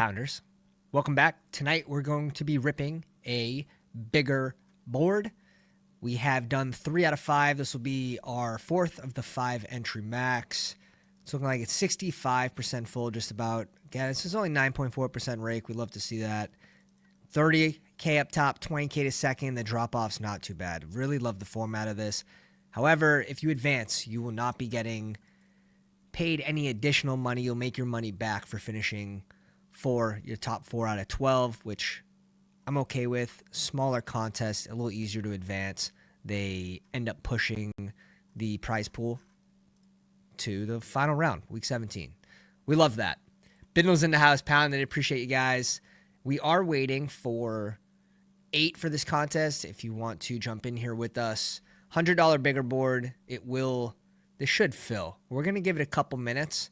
Pounders, welcome back. Tonight we're going to be ripping a bigger board. We have done 3 out of 5. This will be our 4th of the 5 entry max. It's looking like it's 65% full, just about. Again, this is only 9.4% rake. We love to see that. 30K up top, 20K to second. The drop-off's not too bad. Really love the format of this. However, if you advance, you will not be getting paid any additional money. You'll make your money back for finishing for your top 4 out of 12, which I'm okay with. Smaller contests, a little easier to advance. They end up pushing the prize pool to the final round, week 17. We love that. Bindle's in the house, Pound. I appreciate you guys. We are waiting for 8 for this contest. If you want to jump in here with us, $100 bigger board. This should fill. We're going to give it a couple minutes.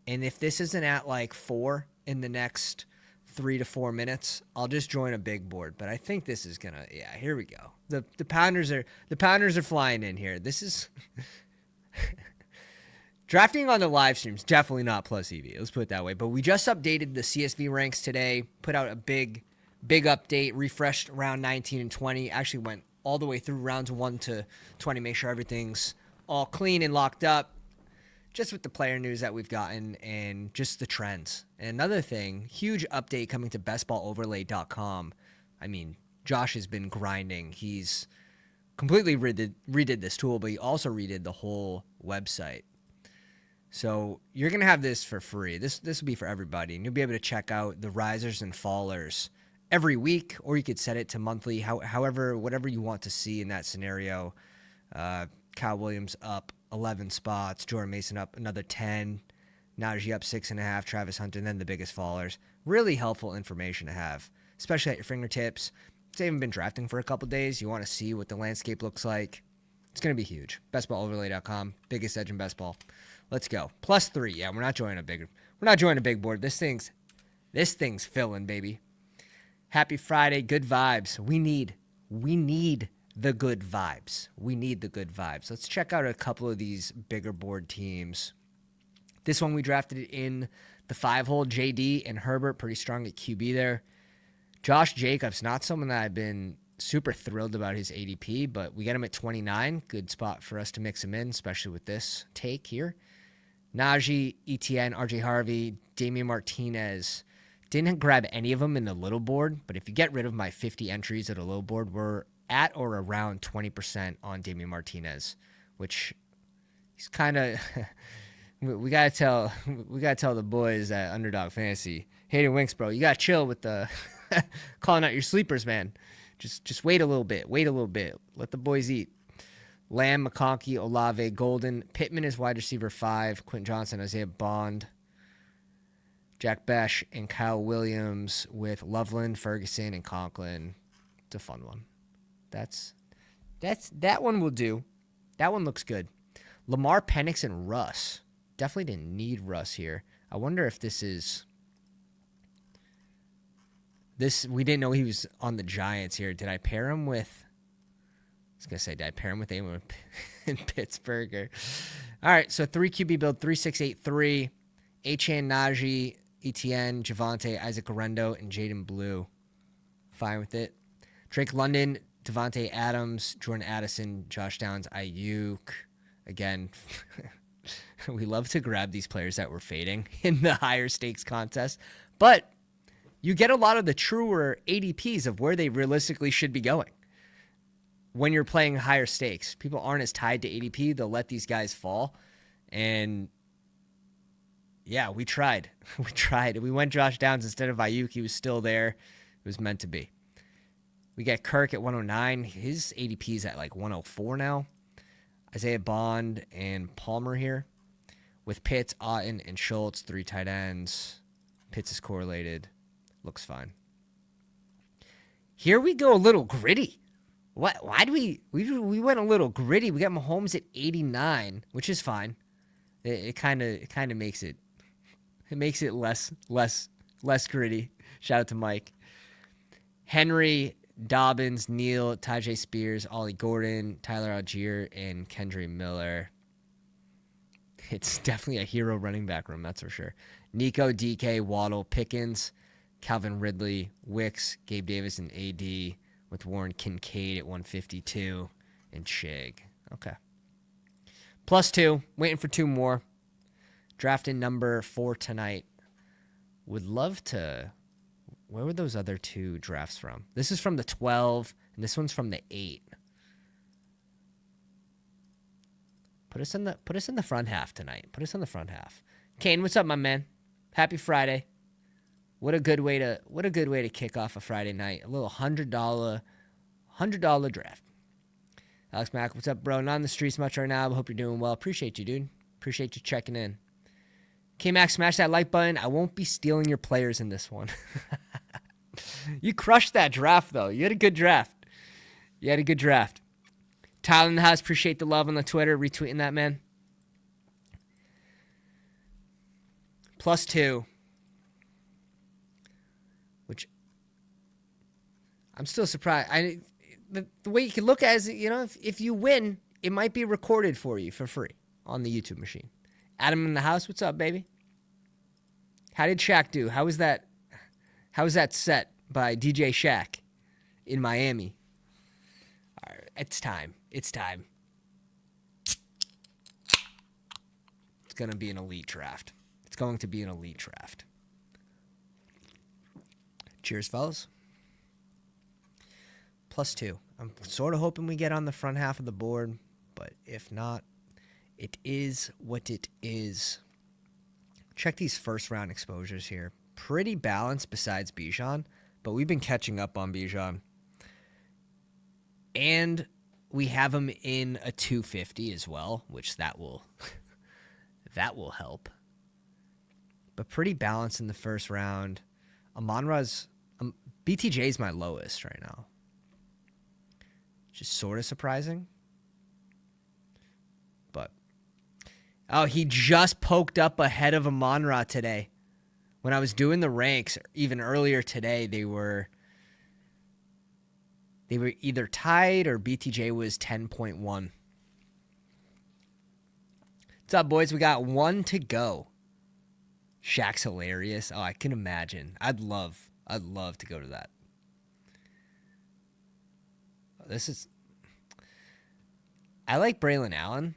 And if this isn't at like 4 in the next 3 to 4 minutes, I'll just join a big board. But I think this is gonna, yeah, here we go. The pounders are flying in here. This is drafting on the live streams, definitely not plus EV. Let's put it that way. But we just updated the CSV ranks today, put out a big update, refreshed round 19 and 20. Actually went all the way through rounds 1 to 20, make sure everything's all clean and locked up. Just with the player news that we've gotten and just the trends. And another thing, huge update coming to bestballoverlay.com. I mean, Josh has been grinding. He's completely redid this tool, but he also redid the whole website. So you're going to have this for free. This will be for everybody. And you'll be able to check out the risers and fallers every week, or you could set it to monthly, however, whatever you want to see in that scenario. Kyle Williams up 11 spots, Jordan Mason up another 10, Najee up 6.5, Travis Hunter, and then the biggest fallers. Really helpful information to have, especially at your fingertips. If you haven't been drafting for a couple days, you want to see what the landscape looks like. It's going to be huge. Bestballoverlay.com, biggest edge in best ball. Let's go. +3. Yeah, we're not joining a big board. This thing's filling, baby. Happy Friday. Good vibes. We need the good vibes. We need the good vibes. Let's check out a couple of these bigger board teams. This one we drafted in the 5-hole. JD and Herbert, pretty strong at QB there. Josh Jacobs, not someone that I've been super thrilled about his ADP, but we get him at 29. Good spot for us to mix him in, especially with this take here. Najee, ETN, RJ Harvey, Damian Martinez. Didn't grab any of them in the little board, but if you get rid of my 50 entries at a little board, we're at or around 20% on Damian Martinez, which he's kind of we gotta tell the boys at Underdog Fantasy, Hayden Winks, bro, you gotta chill with the calling out your sleepers, man. Just wait a little bit. Let the boys eat. Lamb, McConkey, Olave, Golden, Pittman is wide receiver 5, Quentin Johnson, Isaiah Bond, Jack Besh, and Kyle Williams with Loveland, Ferguson, and Conklin. It's a fun one. That one will do. That one looks good. Lamar, Penix, and Russ. Definitely didn't need Russ here. I wonder if this is this. We didn't know he was on the Giants here. Did I pair him with? I was gonna say, did I pair him with anyone in Pittsburgh? All right, so 3 QB build, 3-6-8-3. Achane, Najee, ETN, Javonte, Isaac Orendo, and Jaden Blue. Fine with it. Drake London, Devontae Adams, Jordan Addison, Josh Downs, Ayuk. Again, we love to grab these players that we're fading in the higher stakes contest, but you get a lot of the truer ADPs of where they realistically should be going. When you're playing higher stakes, people aren't as tied to ADP. They'll let these guys fall. And yeah, we tried. We went Josh Downs instead of Ayuk. He was still there. It was meant to be. We got Kirk at 109. His ADP is at like 104 now. Isaiah Bond and Palmer here. With Pitts, Otten, and Schultz, 3 tight ends. Pitts is correlated. Looks fine. Here we go a little gritty. Why do we went a little gritty? We got Mahomes at 89, which is fine. It kind of makes it less gritty. Shout out to Mike. Henry, Dobbins, Neal, Tajay Spears, Ollie Gordon, Tyler Algier, and Kendry Miller. It's definitely a hero running back room, that's for sure. Nico, DK, Waddle, Pickens, Calvin Ridley, Wicks, Gabe Davis, and AD with Warren Kincaid at 152 and Chig. Okay. +2. Waiting for 2 more. Drafting number 4 tonight. Would love to... Where were those other 2 drafts from? This is from the 12, and this one's from the 8. Put us in the front half tonight. Put us in the front half. Kane, what's up, my man? Happy Friday. What a good way to kick off a Friday night. A little $100 draft. Alex Mack, what's up, bro? Not on the streets much right now, but hope you're doing well. Appreciate you, dude. Appreciate you checking in. K-Mac, smash that like button. I won't be stealing your players in this one. You crushed that draft, though. You had a good draft. Tyler in the house, appreciate the love on the Twitter, retweeting that, man. +2. Which I'm still surprised. The way you can look at it is, you know, if you win, it might be recorded for you for free on the YouTube machine. Adam in the house, what's up, baby? How did Shaq do? How was that set by DJ Shaq in Miami? All right, it's time. It's going to be an elite draft. Cheers, fellas. +2. I'm sort of hoping we get on the front half of the board, but if not, it is what it is. Check these first round exposures here. Pretty balanced besides Bijan, but we've been catching up on Bijan. And we have him in a 250 as well, which that will help. But pretty balanced in the first round. Amon-Ra's BTJ's my lowest right now. Just sort of surprising. But he just poked up ahead of Amon-Ra today. When I was doing the ranks, even earlier today, they were either tied or BTJ was 10.1. What's up, boys? We got 1 to go. Shaq's hilarious. Oh, I can imagine. I'd love to go to that. I like Braylon Allen.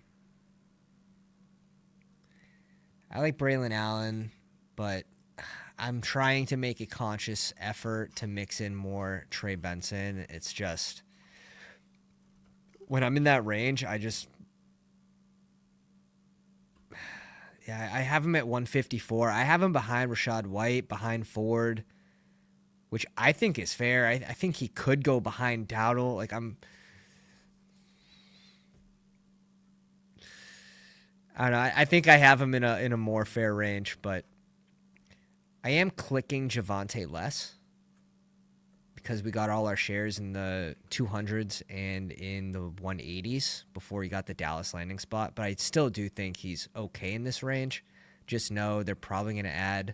But I'm trying to make a conscious effort to mix in more Trey Benson. It's just, when I'm in that range, I have him at 154. I have him behind Rachaad White, behind Ford, which I think is fair. I think he could go behind Dowdle. I don't know. I think I have him in a more fair range, but I am clicking Javonte less because we got all our shares in the 200s and in the 180s before he got the Dallas landing spot. But I still do think he's okay in this range. Just know they're probably going to add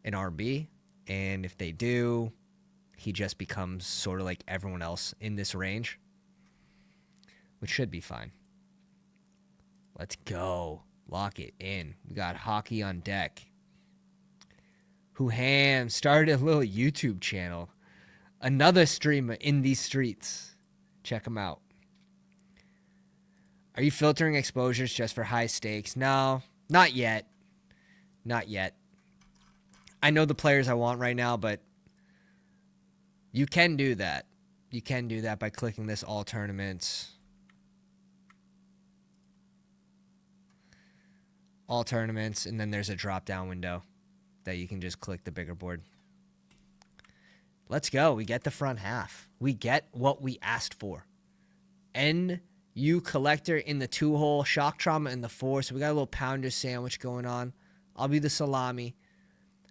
an RB. And if they do, he just becomes sort of like everyone else in this range, which should be fine. Let's go. Lock it in. We got hockey on deck. Who started a little YouTube channel. Another streamer in these streets. Check him out. Are you filtering exposures just for high stakes? No, not yet. I know the players I want right now, but you can do that. You can do that by clicking this all tournaments. All tournaments, and then there's a drop-down window that you can just click the bigger board. Let's go. We get the front half. We get what we asked for. NU Collector in the 2-hole, Shock Trauma in the 4. So we got a little pounder sandwich going on. I'll be the salami.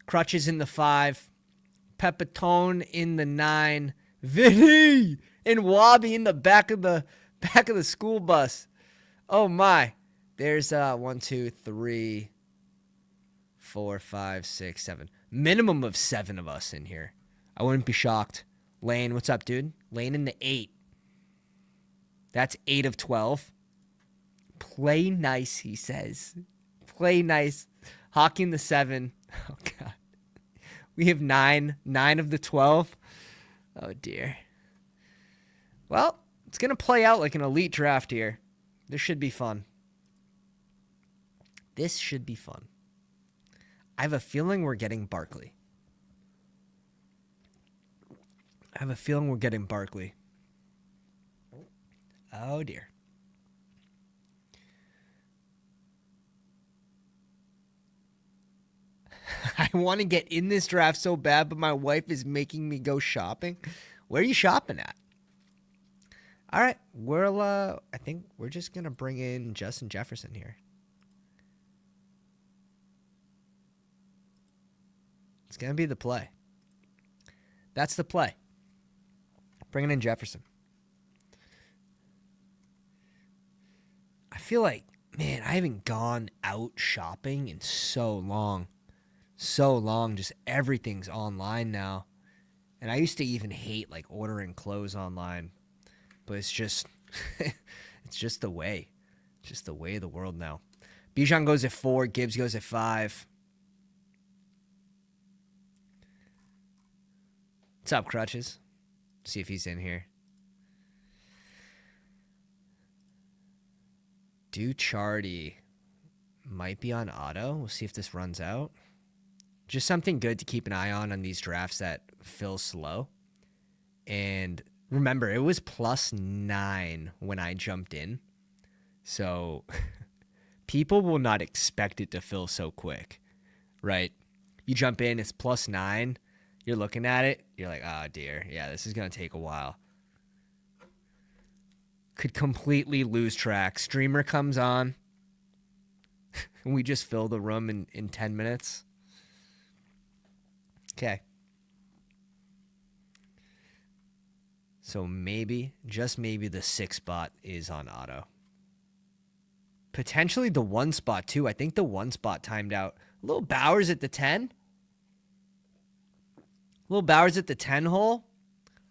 Crutches in the 5. Pepitone in the 9. Vinny and Wabi in the back of the school bus. Oh my. There's 1, 2, 3, 4, 5, 6, 7. Minimum of 7 of us in here. I wouldn't be shocked. Lane, what's up, dude? Lane in the 8. That's 8 of 12. Play nice, he says. Play nice. Hawking the 7. Oh, God. We have 9. 9 of the 12. Oh, dear. Well, it's going to play out like an elite draft here. This should be fun. This should be fun. I have a feeling we're getting Barkley. Oh, dear. I want to get in this draft so bad, but my wife is making me go shopping. Where are you shopping at? All right, I think we're just going to bring in Justin Jefferson here. It's going to be the play. That's the play. Bringing in Jefferson. I feel like, man, I haven't gone out shopping in so long. Just everything's online now. And I used to even hate like ordering clothes online. But it's just it's just the way. Just the way of the world now. Bijan goes at 4, Gibbs goes at 5. What's up, Crutches? See if he's in here. Ducharty might be on auto. We'll see if this runs out. Just something good to keep an eye on these drafts that fill slow. And remember, it was +9 when I jumped in. So people will not expect it to fill so quick, right? You jump in, it's +9. You're looking at it. You're like, oh, dear. Yeah, this is going to take a while. Could completely lose track. Streamer comes on. And we just fill the room in 10 minutes. Okay. So maybe, just maybe, the 6 spot is on auto. Potentially the 1 spot, too. I think the 1 spot timed out. Little Bowers at the 10. Little Bowers at the 10 hole.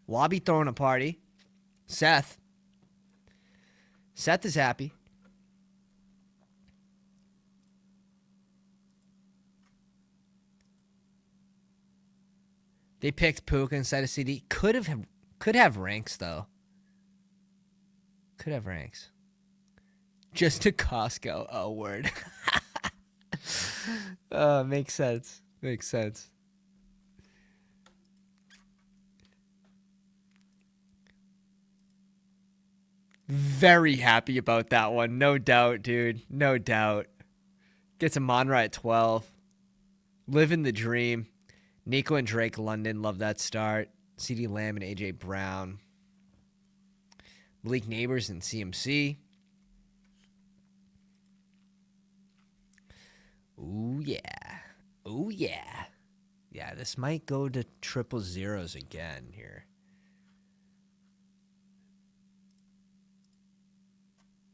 Wabi throwing a party. Seth is happy. They picked Puka instead of CD. Could have ranks, though. Could have ranks. Just to Costco. Oh, word. Makes sense. Makes sense. Very happy about that one. No doubt, dude. No doubt. Gets a Monra at 12. Living the dream. Nico and Drake London. Love that start. CD Lamb and AJ Brown. Malik Neighbors and CMC. Ooh, yeah. Ooh, yeah. Yeah, this might go to 000s again here.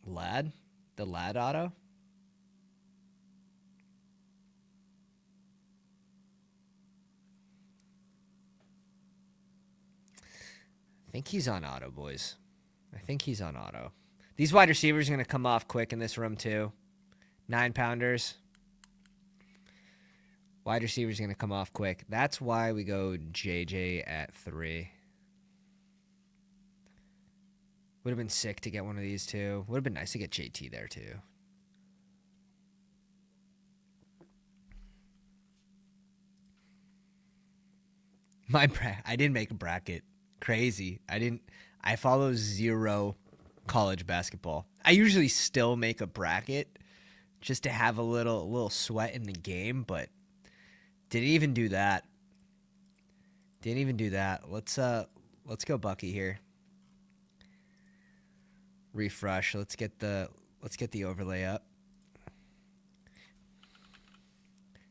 Lad? The Lad auto? I think he's on auto, boys. I think he's on auto. These wide receivers are going to come off quick in this room, too. 9-pounders. Wide receivers are going to come off quick. That's why we go JJ at 3. Would have been sick to get one of these, too. Would have been nice to get JT there, too. I didn't make a bracket. Crazy. I follow 0 college basketball. I usually still make a bracket just to have a little sweat in the game, but didn't even do that. Let's go Bucky here. Refresh. Let's get the overlay up.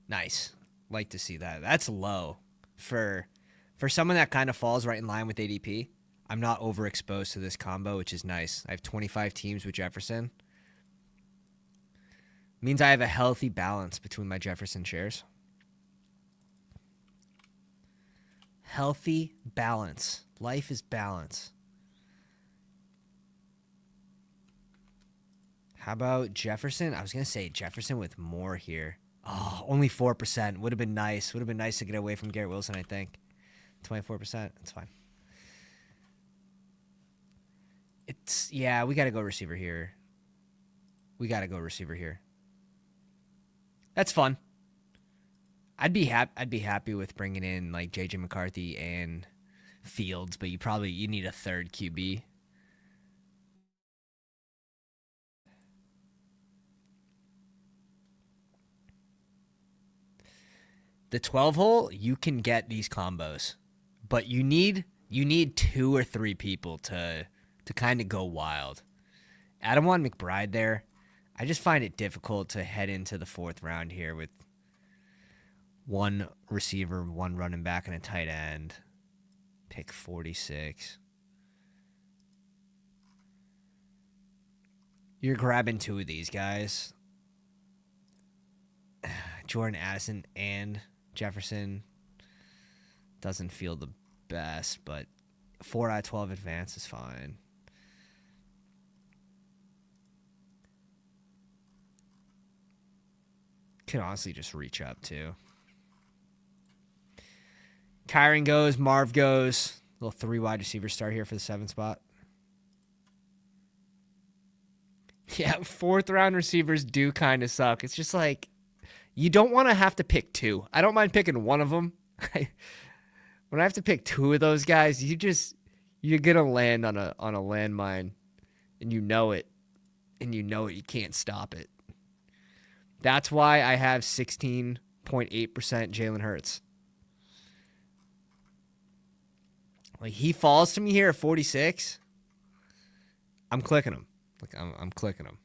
Nice. Like to see that. That's low for someone that kind of falls right in line with ADP. I'm not overexposed to this combo, which is nice. I have 25 teams with Jefferson. Means I have a healthy balance between my Jefferson shares. Healthy balance. Life is balance. How about Jefferson? I was going to say Jefferson with more here. Oh, only 4%. Would have been nice. Would have been nice to get away from Garrett Wilson, I think. 24%. That's fine. Yeah, we got to go receiver here. We got to go receiver here. That's fun. I'd be happy with bringing in like JJ McCarthy and Fields, but you need a third QB. The 12 hole, you can get these combos, but you need 2 or 3 people to kind of go wild. Adamwan McBride there. I just find it difficult to head into the 4th round here with one receiver, one running back, and a tight end. Pick 46. You're grabbing 2 of these guys. Jordan Addison and Jefferson. Doesn't feel the best, but 4 out of 12 advance is fine. Can honestly just reach up too. Kyron goes, Marv goes. Little 3 wide receiver start here for the 7th spot. Yeah, 4th round receivers do kind of suck. It's just like, you don't want to have to pick 2. I don't mind picking one of them. When I have to pick 2 of those guys, you're gonna land on a landmine, and you know it, you can't stop it. That's why I have 16.8% Jalen Hurts. Like, he falls to me here at 46. I'm clicking him. Like, I'm clicking him.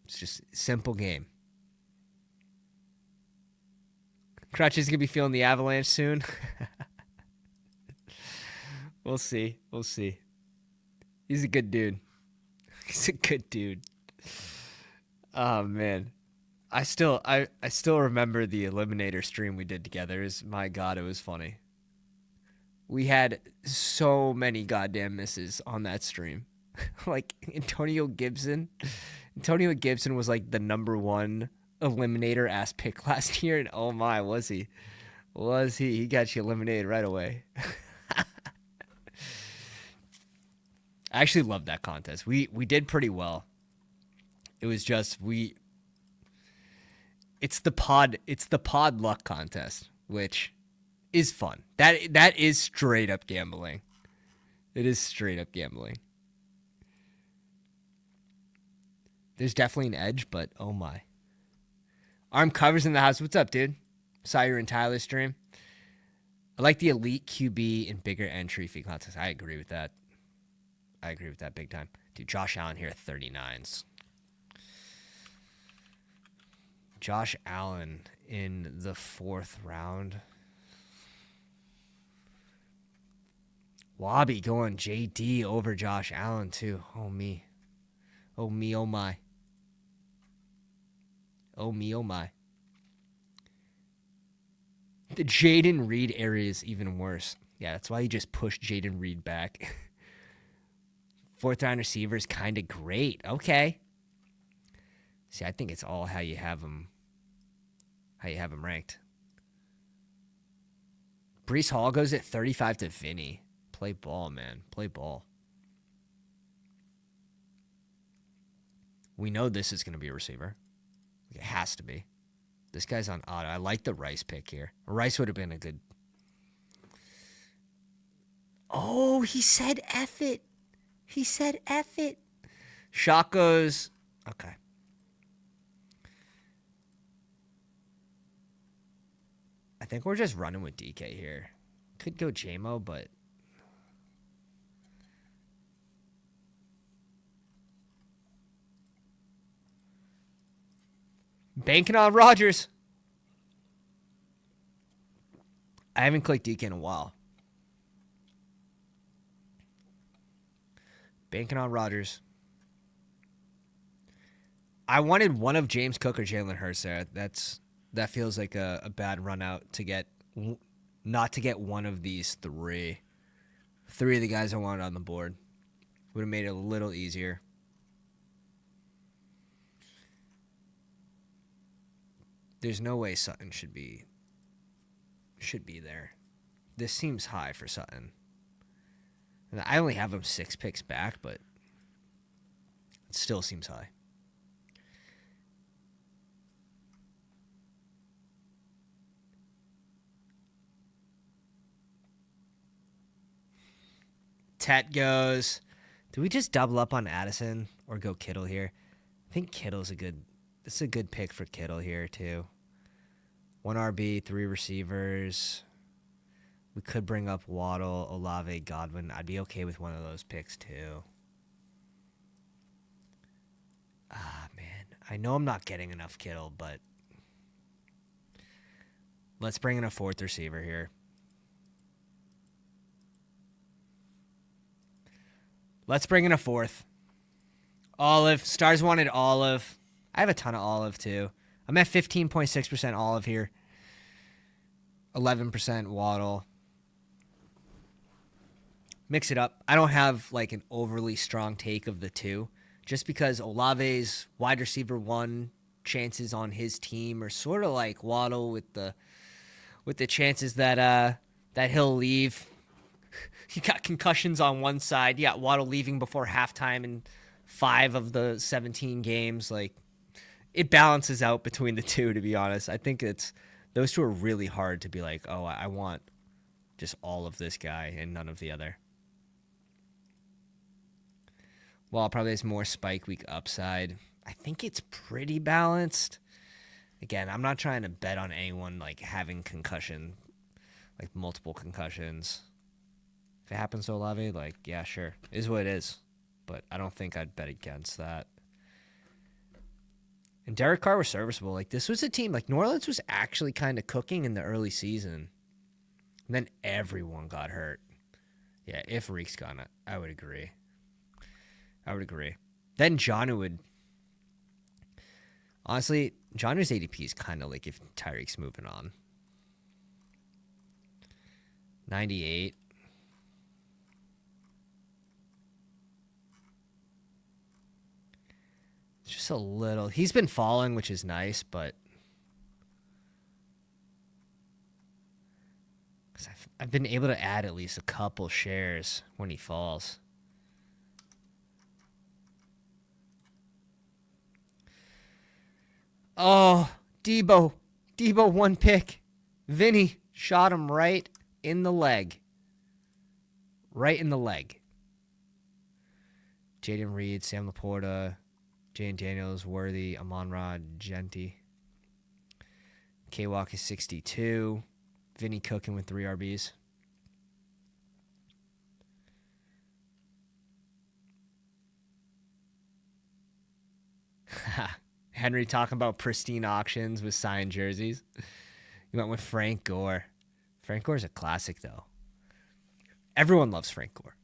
It's just a simple game. Crutch is going to be feeling the avalanche soon. We'll see. We'll see. He's a good dude. He's a good dude. Oh, man. I still remember the Eliminator stream we did together. My God, it was funny. We had so many goddamn misses on that stream. Like, Antonio Gibson was like the number 1 Eliminator ass pick last year, and oh my, was he? He got you eliminated right away. I actually loved that contest. We did pretty well. It was just it's the pod luck contest, which is fun. That is straight up gambling. It is straight up gambling. There's definitely an edge, but oh my. Arm covers in the house. What's up, dude? Saw you in Tyler's stream. I like the elite QB and bigger entry fee contest. I agree with that. Big time. Dude, Josh Allen here at 39s. Josh Allen in the 4th round. Wabi going JD over Josh Allen, too. Oh, me. Oh, me, oh, my. Oh, me, oh, my. The Jaden Reed area is even worse. Yeah, that's why you just pushed Jaden Reed back. 4th round receiver is kind of great. Okay. See, I think it's all how you have him ranked. Breece Hall goes at 35 to Vinny. Play ball, man. Play ball. We know this is going to be a receiver. It has to be. This guy's on auto. I like the Rice pick here. Rice would have been a good... Oh, he said F it. He said F it. Shot goes... Okay. I think we're just running with DK here. Could go JMO, but... Banking on Rodgers. I haven't clicked DK in a while. Banking on Rodgers. I wanted one of James Cook or Jalen Hurts there. That feels like a bad run out to get, not to get one of these 3. 3 of the guys I wanted on the board. Would have made it a little easier. There's no way Sutton should be there. This seems high for Sutton. And I only have him 6 picks back, but it still seems high. Tet goes. Do we just double up on Addison or go Kittle here? I think Kittle's a good pick for Kittle here too. 1 RB, 3 receivers. We could bring up Waddle, Olave, Godwin. I'd be okay with one of those picks too. Ah, man. I know I'm not getting enough Kittle, but let's bring in a 4th receiver here. Let's bring in a 4th. Olive. Stars wanted Olive. I have a ton of Olive too. I'm at 15.6% Olive here. 11% Waddle. Mix it up. I don't have like an overly strong take of the two, just because Olave's wide receiver 1 chances on his team are sort of like Waddle with the chances that he'll leave. You got concussions on one side. You got Waddle leaving before halftime in 5 of the 17 games. Like, it balances out between the two, to be honest. I think those two are really hard to be like, oh, I want just all of this guy and none of the other. Well, probably has more spike week upside. I think it's pretty balanced. Again, I'm not trying to bet on anyone like having concussion, like multiple concussions. If it happens to Olave, like, yeah, sure. It is what it is. But I don't think I'd bet against that. And Derek Carr was serviceable. Like, this was a team, like, New Orleans was actually kind of cooking in the early season. And then everyone got hurt. Yeah, if Reek's gone, I would agree. Then Jonnu would... Honestly, Jonnu's ADP is kind of like if Tyreek's moving on. 98. Just a little. He's been falling, which is nice, but I've been able to add at least a couple shares when he falls. Oh, Debo 1 pick. Vinny shot him right in the leg. Jaden Reed, Sam Laporta, Jane Daniels, Worthy, Amon-Ra, Genti. K-Walk is 62. Vinny cooking with 3 RBs. Henry talking about pristine auctions with signed jerseys. You went with Frank Gore. Frank Gore's a classic, though. Everyone loves Frank Gore.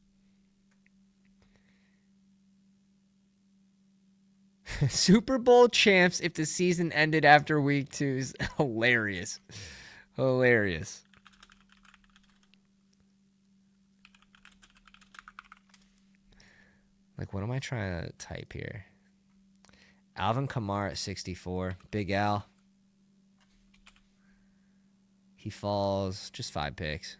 Super Bowl champs if the season ended after week 2 is hilarious. Like, what am I trying to type here? Alvin Kamara at 64. Big Al. He falls just 5 picks.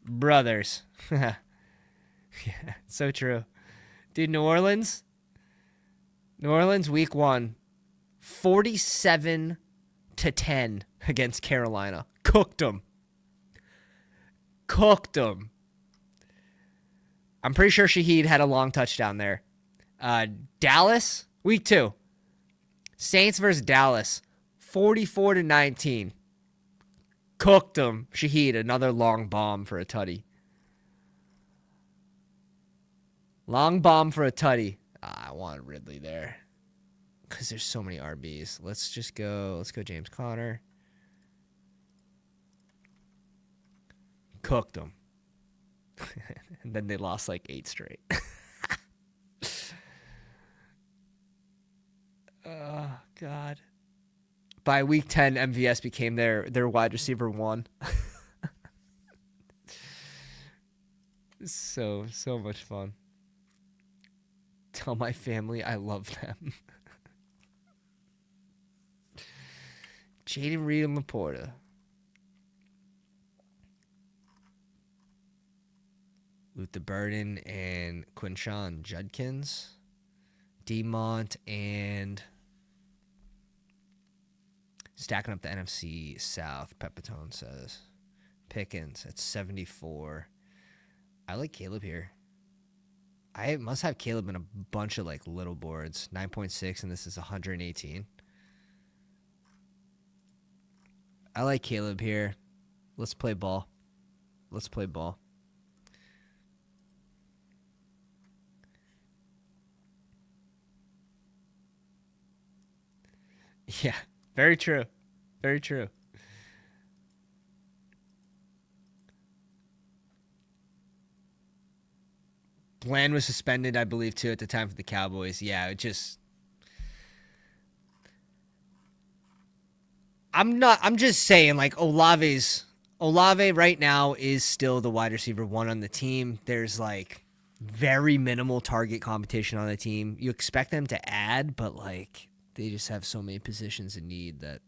Brothers. Yeah, so true. Dude, New Orleans week 1. 47-10 against Carolina. Cooked them. I'm pretty sure Shaheed had a long touchdown there. Dallas, week 2. Saints versus Dallas. 44-19. Cooked them. Shaheed, another long bomb for a tutty. Long bomb for a tutty. I want Ridley there. Because there's so many RBs. Let's go James Conner. Cooked them. And then they lost like 8 straight. Oh, God. By week 10, MVS became their wide receiver 1. So much fun. Tell my family I love them. Jaden Reed and Laporta. Luther Burden and Quinshon Judkins. Demont and stacking up the NFC South, Pepitone says. Pickens at 74. I like Caleb here. I must have Caleb in a bunch of like little boards. 9.6 and this is 118. I like Caleb here. Let's play ball. Let's play ball. Yeah, very true. Very true. Bland was suspended, I believe, too, at the time for the Cowboys. Yeah, it just... I'm just saying, like, Olave right now is still the wide receiver 1 on the team. There's, like, very minimal target competition on the team. You expect them to add, but, like, they just have so many positions in need that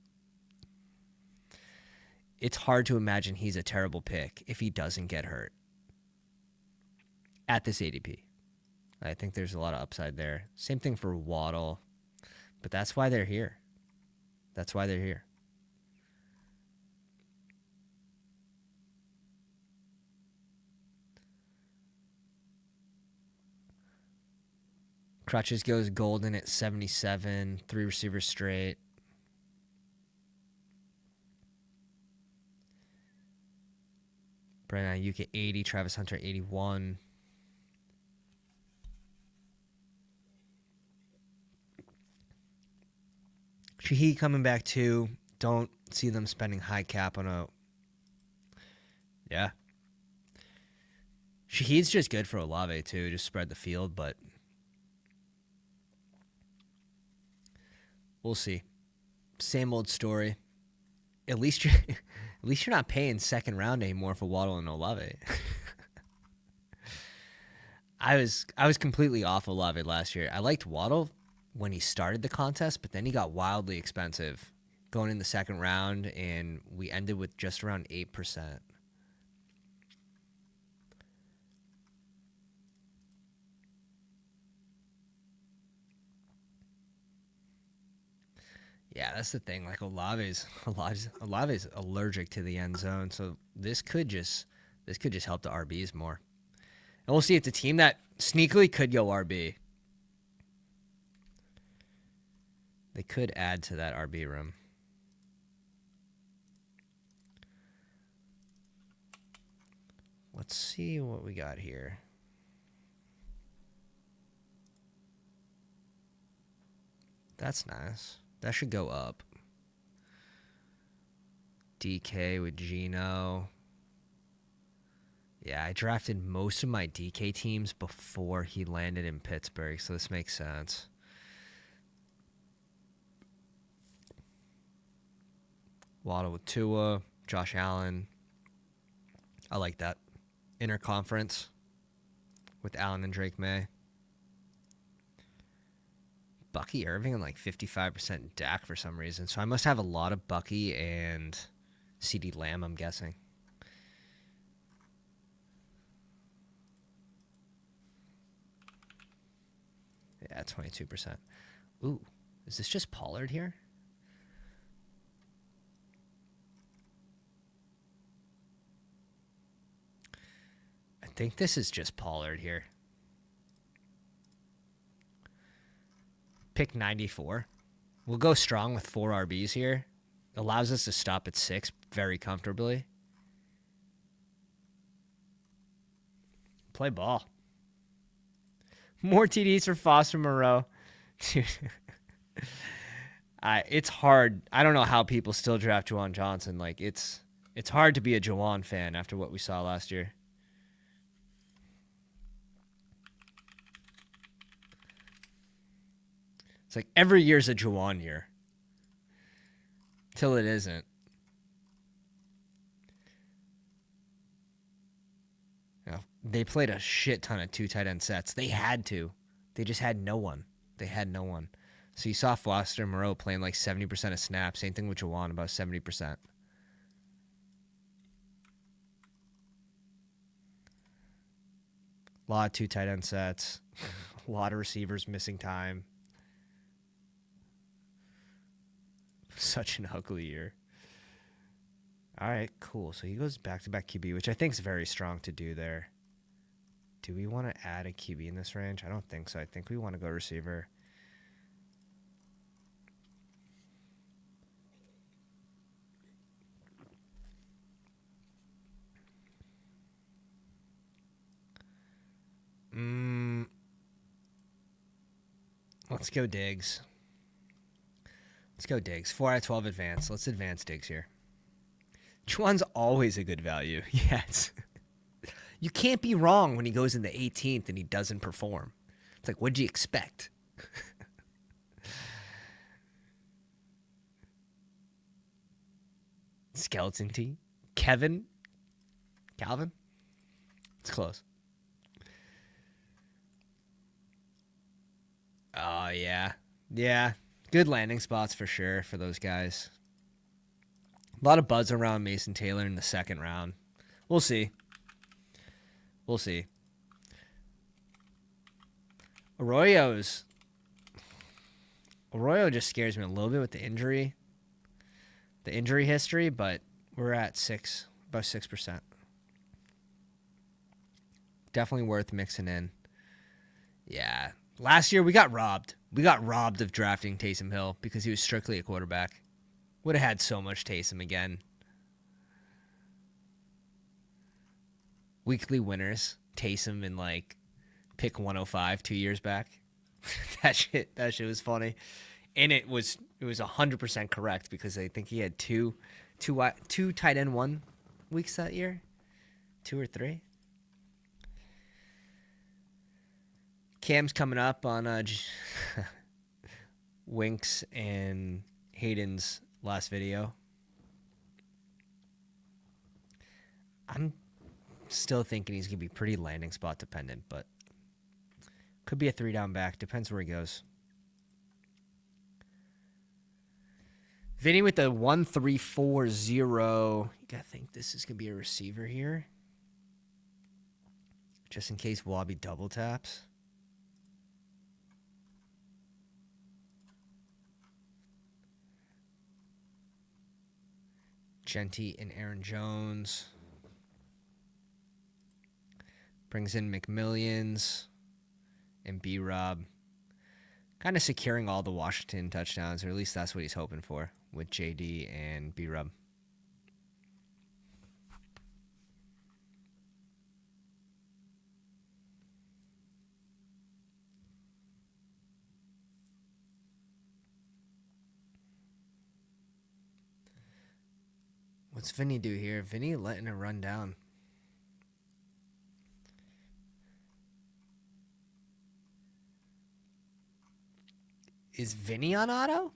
it's hard to imagine he's a terrible pick if he doesn't get hurt at this ADP. I think there's a lot of upside there. Same thing for Waddle, but that's why they're here. That's why they're here. Crutches goes golden at 77, 3 receivers straight. Brandon Ayuk at 80, Travis Hunter at 81. Shaheed coming back too. Don't see them spending high cap on a... Yeah. Shaheed's just good for Olave too, just spread the field, but... We'll see. Same old story. At least you're not paying second round anymore for Waddle and Olave. I was completely off Olave last year. I liked Waddle when he started the contest, but then he got wildly expensive going in the second round, and we ended with just around 8%. Yeah, that's the thing. Like Olave's allergic to the end zone, so this could just help the RBs more. And we'll see. It's a team that sneakily could go RB. They could add to that RB room. Let's see what we got here. That's nice. That should go up. DK with Geno. Yeah, I drafted most of my DK teams before he landed in Pittsburgh, so this makes sense. Waddle with Tua, Josh Allen. I like that. Interconference with Allen and Drake May. Bucky Irving and like 55% Dak for some reason. So I must have a lot of Bucky and CeeDee Lamb, I'm guessing. Yeah, 22%. Ooh, is this just Pollard here? I think this is just Pollard here. Pick 94. We'll go strong with 4 RBs here. Allows us to stop at 6 very comfortably. Play ball. More TDs for Foster Moreau. Dude. It's hard. I don't know how people still draft Juwan Johnson. Like it's hard to be a Juwan fan after what we saw last year. It's like every year's a Juwan year. Till it isn't. You know, they played a shit ton of 2 tight end sets. They had to. They just had no one. So you saw Foster Moreau playing like 70% of snaps. Same thing with Jawan, about 70%. A lot of 2 tight end sets. A lot of receivers missing time. Such an ugly year. All right, cool. So he goes back-to-back QB, which I think is very strong to do there. Do we want to add a QB in this range? I don't think so. I think we want to go receiver. Let's go Diggs. Let's go Diggs. 4 out of 12 advance. Let's advance Diggs here. Juwan's always a good value. Yes. You can't be wrong when he goes in the 18th and he doesn't perform. It's like, what'd you expect? Skeleton T. Calvin? It's close. Oh, yeah. Yeah. Good landing spots for sure for those guys. A lot of buzz around Mason Taylor in the second round. We'll see. We'll see. Arroyo just scares me a little bit with the injury history, but we're at about 6%. Definitely worth mixing in. Yeah. Last year we got robbed. We got robbed of drafting Taysom Hill because he was strictly a quarterback. Would have had so much Taysom again. Weekly winners. Taysom in like pick 105 2 years back. that shit was funny. And it was 100% correct because I think he had two tight end 1 weeks that year. 2 or 3. Cam's coming up on Winks and Hayden's last video. I'm still thinking he's going to be pretty landing spot dependent, but could be a 3-down back. Depends where he goes. Vinny with the 1-3-4-0. You got to think this is going to be a receiver here. Just in case Wabi double taps. Genty and Aaron Jones. Brings in McMillions and B-Rob. Kind of securing all the Washington touchdowns, or at least that's what he's hoping for with JD and B-Rob. What's Vinny do here? Vinny letting it run down. Is Vinny on auto?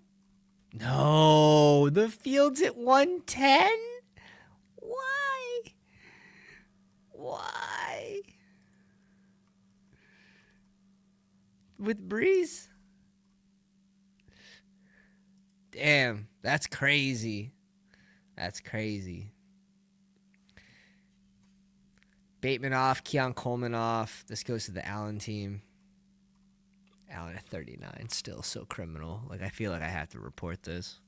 No, the field's at 110? Why? Why? With Breeze? Damn, that's crazy. That's crazy. Bateman off, Keon Coleman off. This goes to the Allen team. Allen at 39, still so criminal. Like, I feel like I have to report this.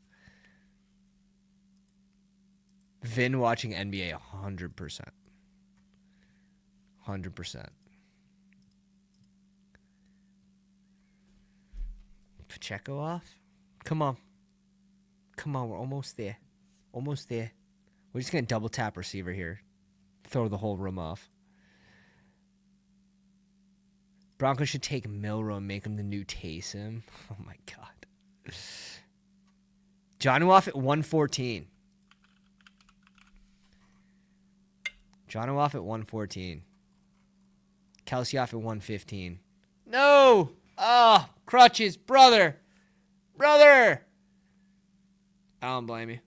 Vin watching NBA 100%. 100%. Pacheco off? Come on. Come on, we're almost there. Almost there. We're just going to double tap receiver here. Throw the whole room off. Broncos should take Milrow and make him the new Taysom. Oh, my God. Jonnu off at 114. Jonnu off at 114. Kelsey off at 115. No! Oh, crutches. Brother. Brother! I don't blame you.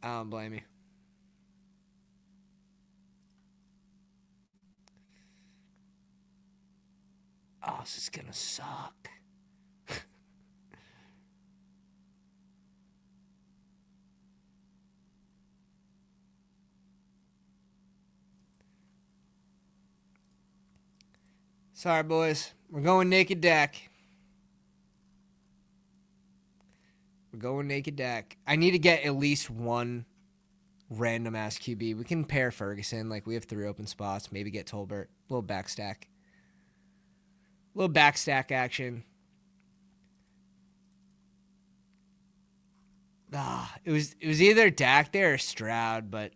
I don't blame you. Oh, this is gonna suck. Sorry, boys. We're going naked Dak. We're going naked Dak. I need to get at least one random ass QB. We can pair Ferguson. Like, we have 3 open spots. Maybe get Tolbert. Little backstack. Little backstack action. It was either Dak there or Stroud, but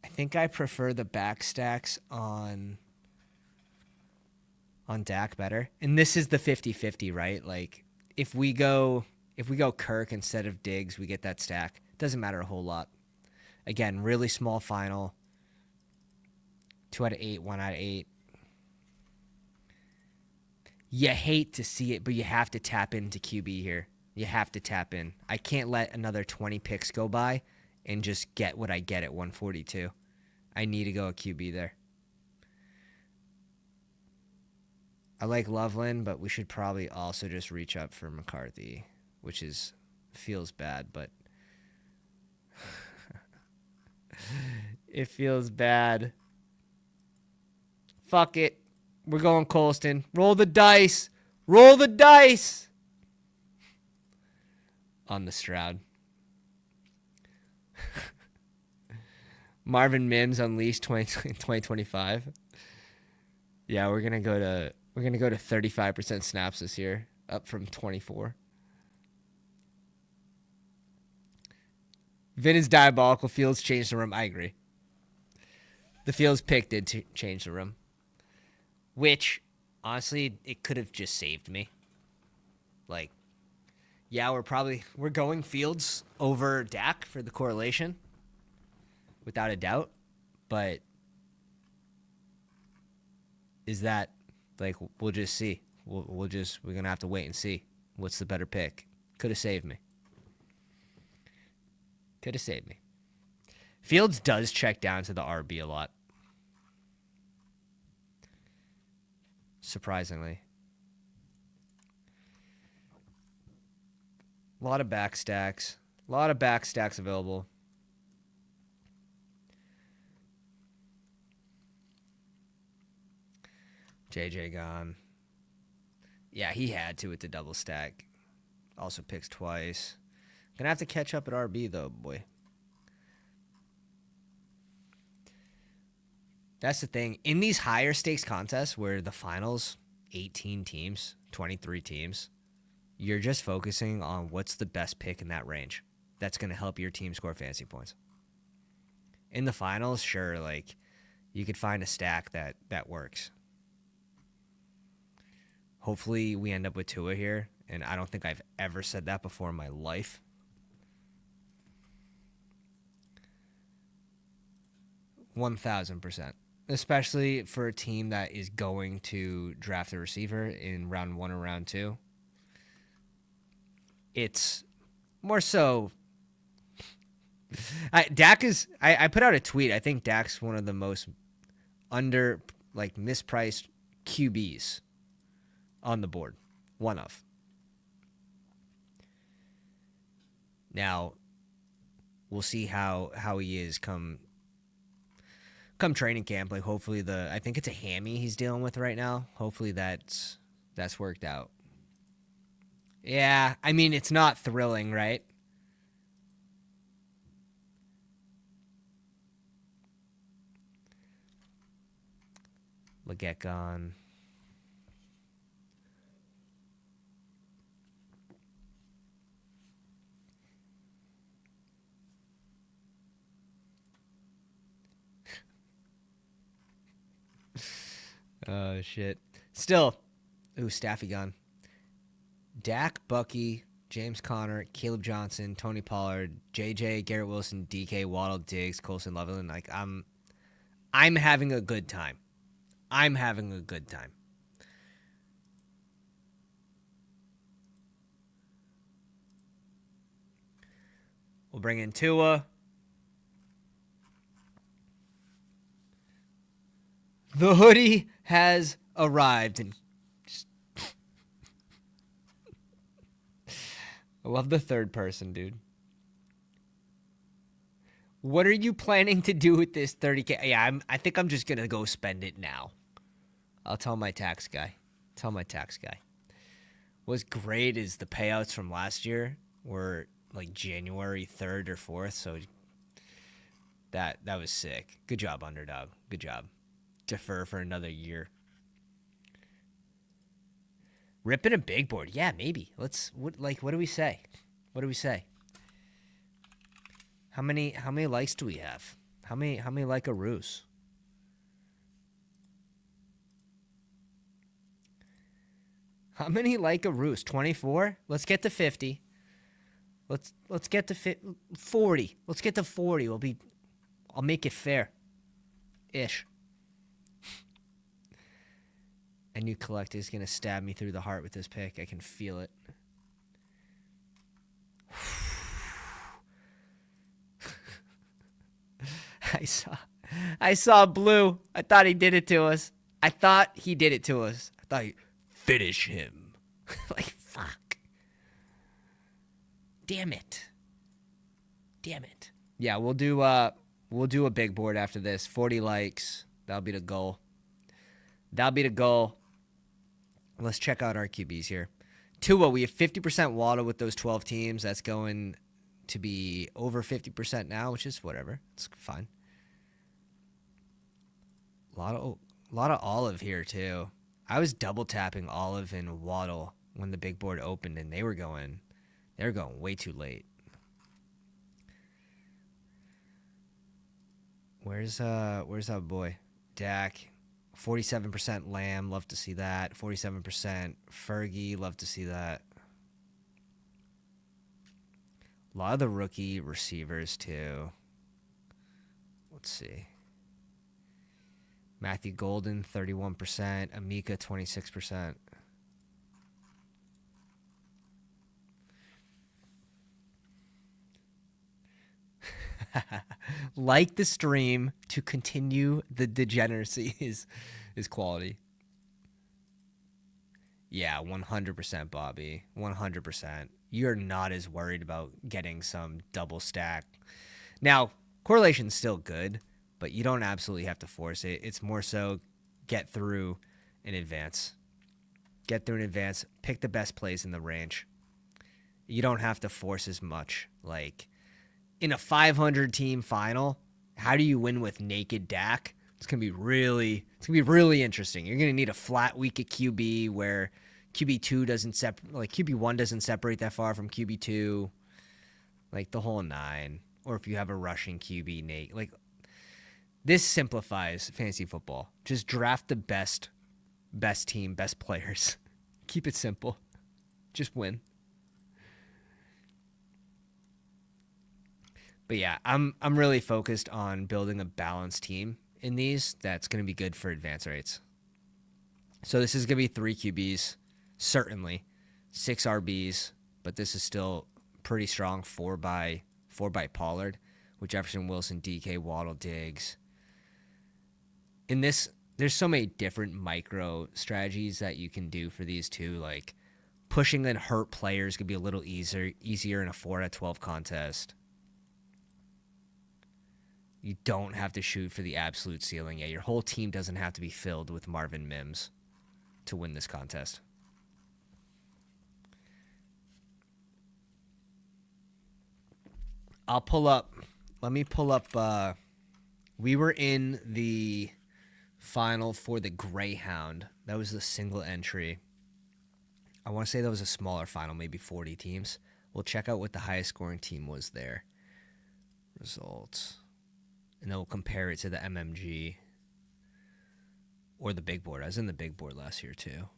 I think I prefer the backstacks on Dak better. And this is the 50-50, right? Like, if we go Kirk instead of Diggs, we get that stack. Doesn't matter a whole lot. Again, really small final. 2 out of 8, 1 out of 8. You hate to see it, but you have to tap into QB here. You have to tap in. I can't let another 20 picks go by and just get what I get at 142. I need to go a QB there. I like Loveland, but we should probably also just reach up for McCarthy, which feels bad, but it feels bad. Fuck it. We're going Colston. Roll the dice. Roll the dice. On the Stroud. Marvin Mims unleashed 2025. Yeah, we're gonna go to 35% snaps this year, up from 24. Vin is diabolical. Fields changed the room. I agree. The Fields pick did change the room, which honestly it could have just saved me. Like, yeah, we're going Fields over Dak for the correlation, without a doubt. But is that, like, we'll just see. We're gonna have to wait and see what's the better pick. Could have saved me. Could have saved me. Fields does check down to the RB a lot. Surprisingly. A lot of backstacks. A lot of backstacks available. JJ gone. Yeah, he had to with the double stack. Also picks twice. Gonna have to catch up at RB though, boy. That's the thing. In these higher stakes contests where the finals, 18 teams, 23 teams, you're just focusing on what's the best pick in that range. That's going to help your team score fantasy points. In the finals, sure, like, you could find a stack that works. Hopefully we end up with Tua here, and I don't think I've ever said that before in my life. %1,000%. Especially for a team that is going to draft a receiver in round 1 or round 2. It's more so. Dak is. I put out a tweet. I think Dak's one of the most mispriced QBs on the board. One of. Now, we'll see how he is come training camp. Like, hopefully I think it's a hammy he's dealing with right now. Hopefully that's worked out. Yeah, I mean, it's not thrilling, right? Leggett gone. Oh, shit. Still. Ooh, Staffy gone. Dak, Bucky, James Conner, Caleb Johnson, Tony Pollard, JJ, Garrett Wilson, DK, Waddle, Diggs, Colson, Loveland. Like, I'm having a good time. I'm having a good time. We'll bring in Tua. The hoodie has arrived, and I love the third person, dude. What are you planning to do with this 30K? Yeah, I think I'm just going to go spend it now. I'll tell my tax guy. What's great is the payouts from last year were like January 3rd or 4th, so that was sick. Good job, Underdog. Good job. Defer for another year. Ripping a big board. Yeah, maybe. What do we say? How many likes do we have? How many like-a-roos? How many like-a-roos? 24? Let's get to 50. Let's get to 40. Let's get to 40. I'll make it fair. Ish. A new collector is going to stab me through the heart with this pick. I can feel it. I saw blue. I thought he did it to us. I thought finish him. Like, fuck. Damn it. Yeah, we'll do a big board after this. 40 likes. That'll be the goal. Let's check out our QBs here. Tua, we have 50% Waddle with those 12 teams. That's going to be over 50% now, which is whatever. It's fine. A lot of Olive here too. I was double tapping Olive and Waddle when the big board opened, and they were going way too late. Where's our boy Dak? 47% Lamb, love to see that. 47% Fergie, love to see that. A lot of the rookie receivers too. Let's see. Matthew Golden, 31%. Amika, 26%. Like the stream to continue the degeneracy is quality. Yeah, 100%, Bobby. 100%. You're not as worried about getting some double stack. Now, correlation's still good, but you don't absolutely have to force it. It's more so get through in advance. Pick the best plays in the range. You don't have to force as much. Like, in a 500 team final, how do you win with naked Dak? It's gonna be really interesting. You're gonna need a flat week at QB where QB1 doesn't separate that far from QB2, like the whole 9. Or if you have a rushing QB, naked, like this simplifies fantasy football. Just draft the best team, best players. Keep it simple. Just win. But yeah, I'm really focused on building a balanced team in these that's going to be good for advance rates. So this is going to be 3 QBs, certainly 6 RBs, but this is still pretty strong. 4 by Pollard with Jefferson, Wilson, DK, Waddle, Diggs. In this, there's so many different micro strategies that you can do for these two. Like pushing and hurt players could be a little easier in a 4 out of 12 contest. You don't have to shoot for the absolute ceiling yet. Your whole team doesn't have to be filled with Marvin Mims to win this contest. Let me pull up. We were in the final for the Greyhound. That was the single entry. I want to say that was a smaller final, maybe 40 teams. We'll check out what the highest scoring team was there. Results. And then we'll compare it to the MMG or the big board. I was in the big board last year too.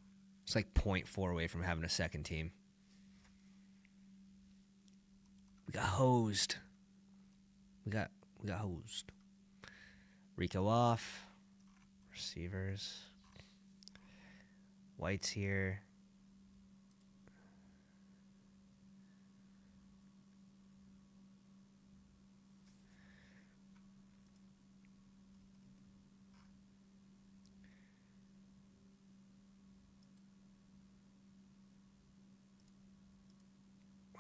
It's like 0.4 away from having a second team. We got hosed. We got hosed. Rico off. Receivers. White's here.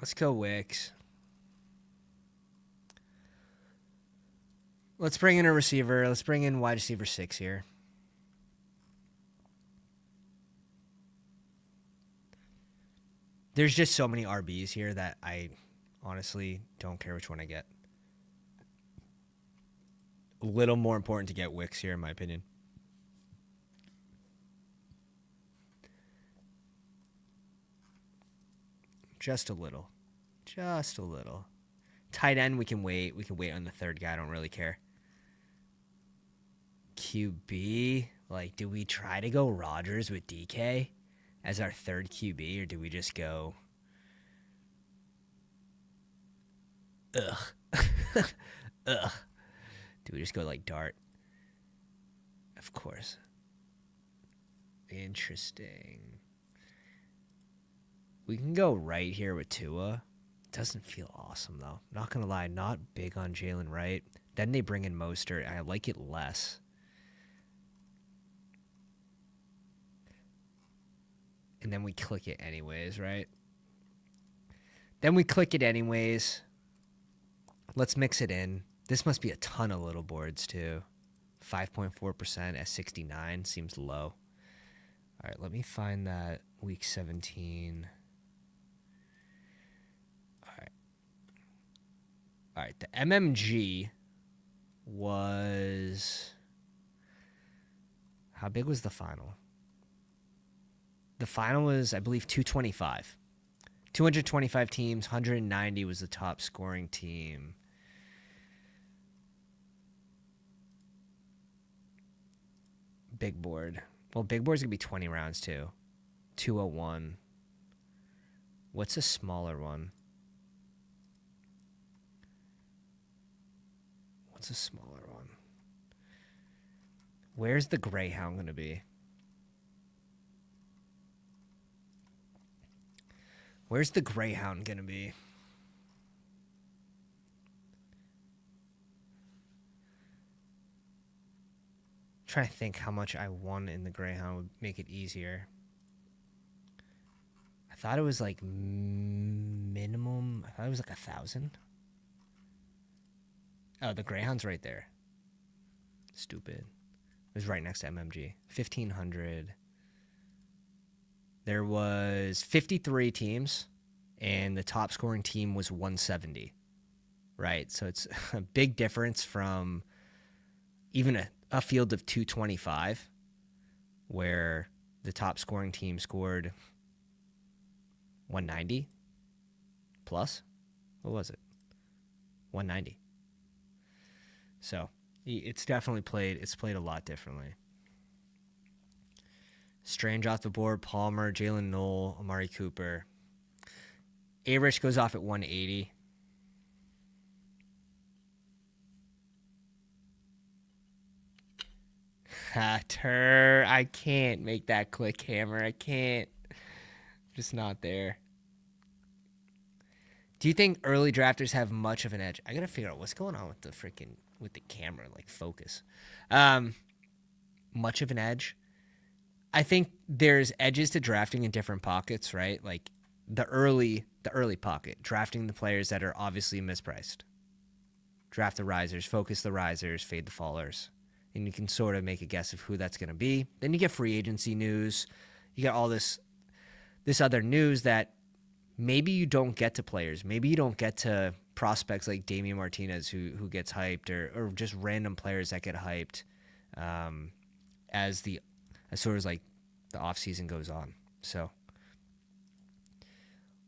Let's go Wicks. Let's bring in a receiver. Let's bring in wide receiver 6 here. There's just so many RBs here that I honestly don't care which one I get. A little more important to get Wicks here, in my opinion. Just a little. Just a little. Tight end, we can wait. We can wait on the third guy. I don't really care. QB, like, do we try to go Rodgers with DK as our third QB, or do we just go... Ugh. Ugh. Do we just go like Dart? Of course. Interesting. We can go right here with Tua. Doesn't feel awesome, though. Not going to lie, not big on Jalen Wright. Then they bring in Mostert. I like it less. And then we click it anyways, right? Then we click it anyways. Let's mix it in. This must be a ton of little boards, too. 5.4% at 69 seems low. All right, let me find that week 17. All right, the MMG was... How big was the final? The final was, I believe, 225. 225 teams, 190 was the top scoring team. Big board. Well, big board's going to be 20 rounds, too. 201. What's a smaller one? What's a smaller one? Where's the Greyhound going to be? Where's the Greyhound going to be? Trying to think how much I won in the Greyhound would make it easier. I thought it was like minimum. I thought it was like 1,000. Oh, the Greyhound's right there. Stupid. It was right next to MMG. 1,500. There was 53 teams, and the top scoring team was 170. Right? So it's a big difference from even a field of 225, where the top scoring team scored 190 plus. What was it? 190. So it's definitely played. It's played a lot differently. Strange off the board. Palmer, Jalen Knoll, Amari Cooper. A-Rich goes off at 180. I can't make that click hammer. I can't. Just not there. Do you think early drafters have much of an edge? I gotta figure out what's going on with the camera, like focus. Much of an edge. I think there's edges to drafting in different pockets, right? Like the early pocket, drafting the players that are obviously mispriced. Draft the risers, focus the risers, fade the fallers. And you can sort of make a guess of who that's going to be. Then you get free agency news. You get all this other news that maybe you don't get to players. Maybe you don't get to prospects like Damian Martinez who gets hyped, or just random players that get hyped as sort of like the offseason goes on. So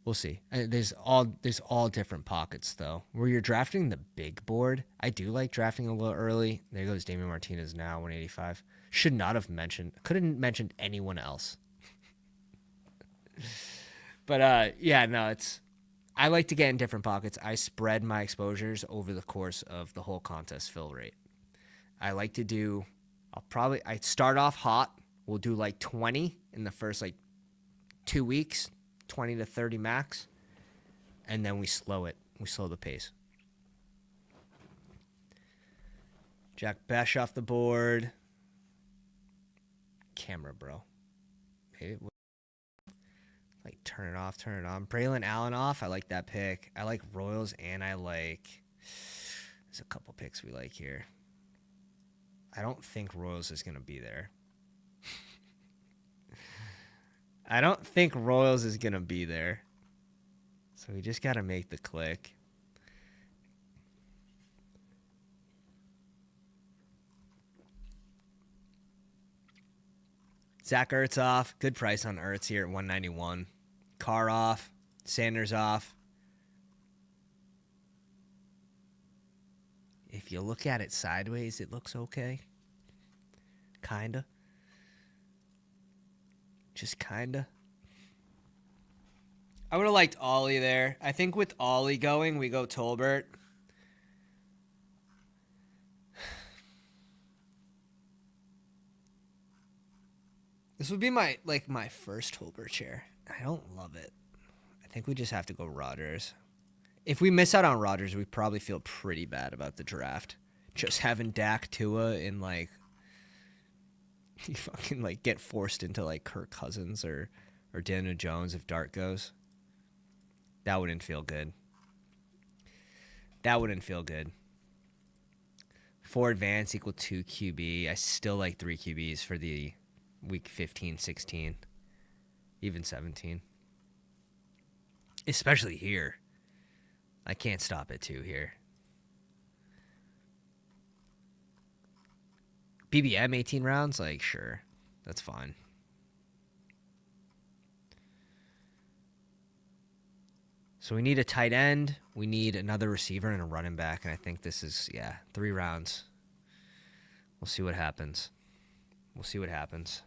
we'll see. There's all different pockets, though. Where you're drafting the big board, I do like drafting a little early. There goes Damian Martinez now, 185. Could have mentioned anyone else. But yeah, no, I like to get in different pockets. I spread my exposures over the course of the whole contest fill rate. I like to do. I start off hot. We'll do like 20 in the first like 2 weeks. 20 to 30 max, and then we slow it. We slow the pace. Jack Besh off the board. Camera, bro. Maybe like turn it off, turn it on. Braylon Allen off. I like that pick. I like Royals, and I like... There's a couple picks we like here. I don't think Royals is going to be there. I don't think Royals is going to be there. So we just got to make the click. Zach Ertz off. Good price on Ertz here at 191. Carr off. Sanders off. If you look at it sideways, it looks okay. Kinda. Just kinda. I would have liked Ollie there. I think with Ollie going, we go Tolbert. This would be my first Tolbert chair. I don't love it. I think we just have to go Rodgers. If we miss out on Rodgers, we probably feel pretty bad about the draft. Just having Dak, Tua, and you fucking get forced into Kirk Cousins or Daniel Jones if Dart goes. That wouldn't feel good. That wouldn't feel good. 4 advance equal 2 QB. I still like 3 QBs for the week 15, 16, even 17. Especially here. I can't stop at 2 here. BBM 18 rounds? Sure. That's fine. So we need a tight end. We need another receiver and a running back. And I think this is, 3 rounds. We'll see what happens. We'll see what happens.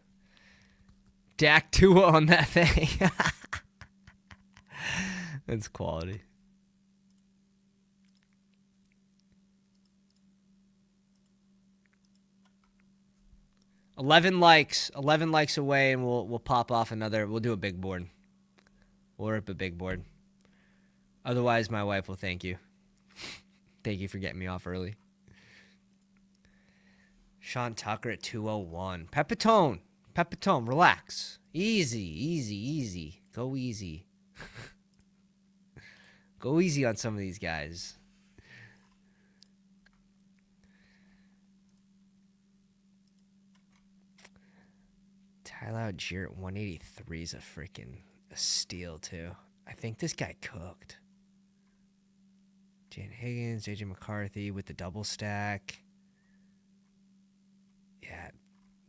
Dak Tua on that thing. That's quality. $11 likes away, and we'll pop off another. We'll do a big board. We'll rip a big board. Otherwise, my wife will thank you. Thank you for getting me off early. Sean Tucker at 201. Pepitone, relax. Easy. Go easy. Go easy on some of these guys. Tyler Algier at 183 is a steal, too. I think this guy cooked. Jane Higgins, JJ McCarthy with the double stack. Yeah,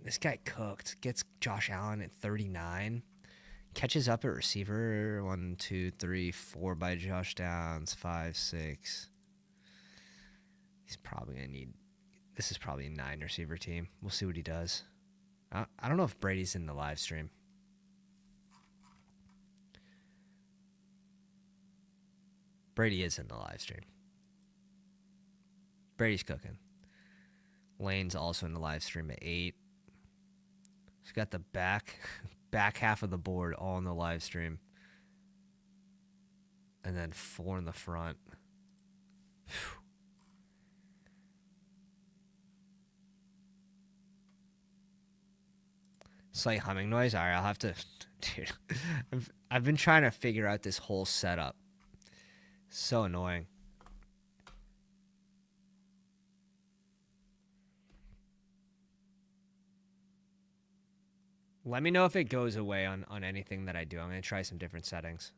this guy cooked. Gets Josh Allen at 39. Catches up at receiver. 1, 2, 3, 4 by Josh Downs. 5, 6. He's probably going to need... This is probably a 9 receiver team. We'll see what he does. I don't know if Brady's in the live stream. Brady is in the live stream. Brady's cooking. Lane's also in the live stream at 8. He's got the back half of the board all in the live stream. And then 4 in the front. Whew. Slight humming noise. All right, I'll have to... Dude, I've been trying to figure out this whole setup. So annoying. Let me know if it goes away on anything that I do. I'm going to try some different settings.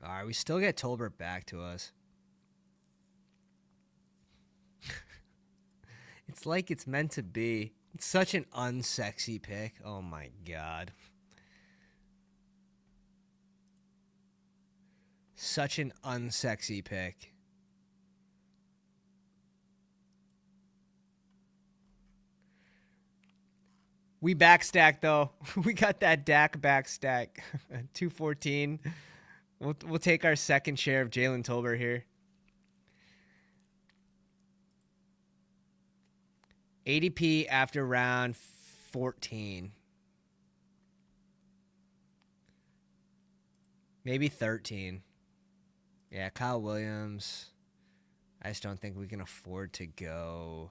All right, we still get Tolbert back to us. It's like it's meant to be. It's such an unsexy pick. Oh, my God. Such an unsexy pick. We backstack, though. We got that Dak backstack. 214. We'll take our second share of Jalen Tolbert here. ADP after round 14. Maybe 13. Yeah, Kyle Williams. I just don't think we can afford to go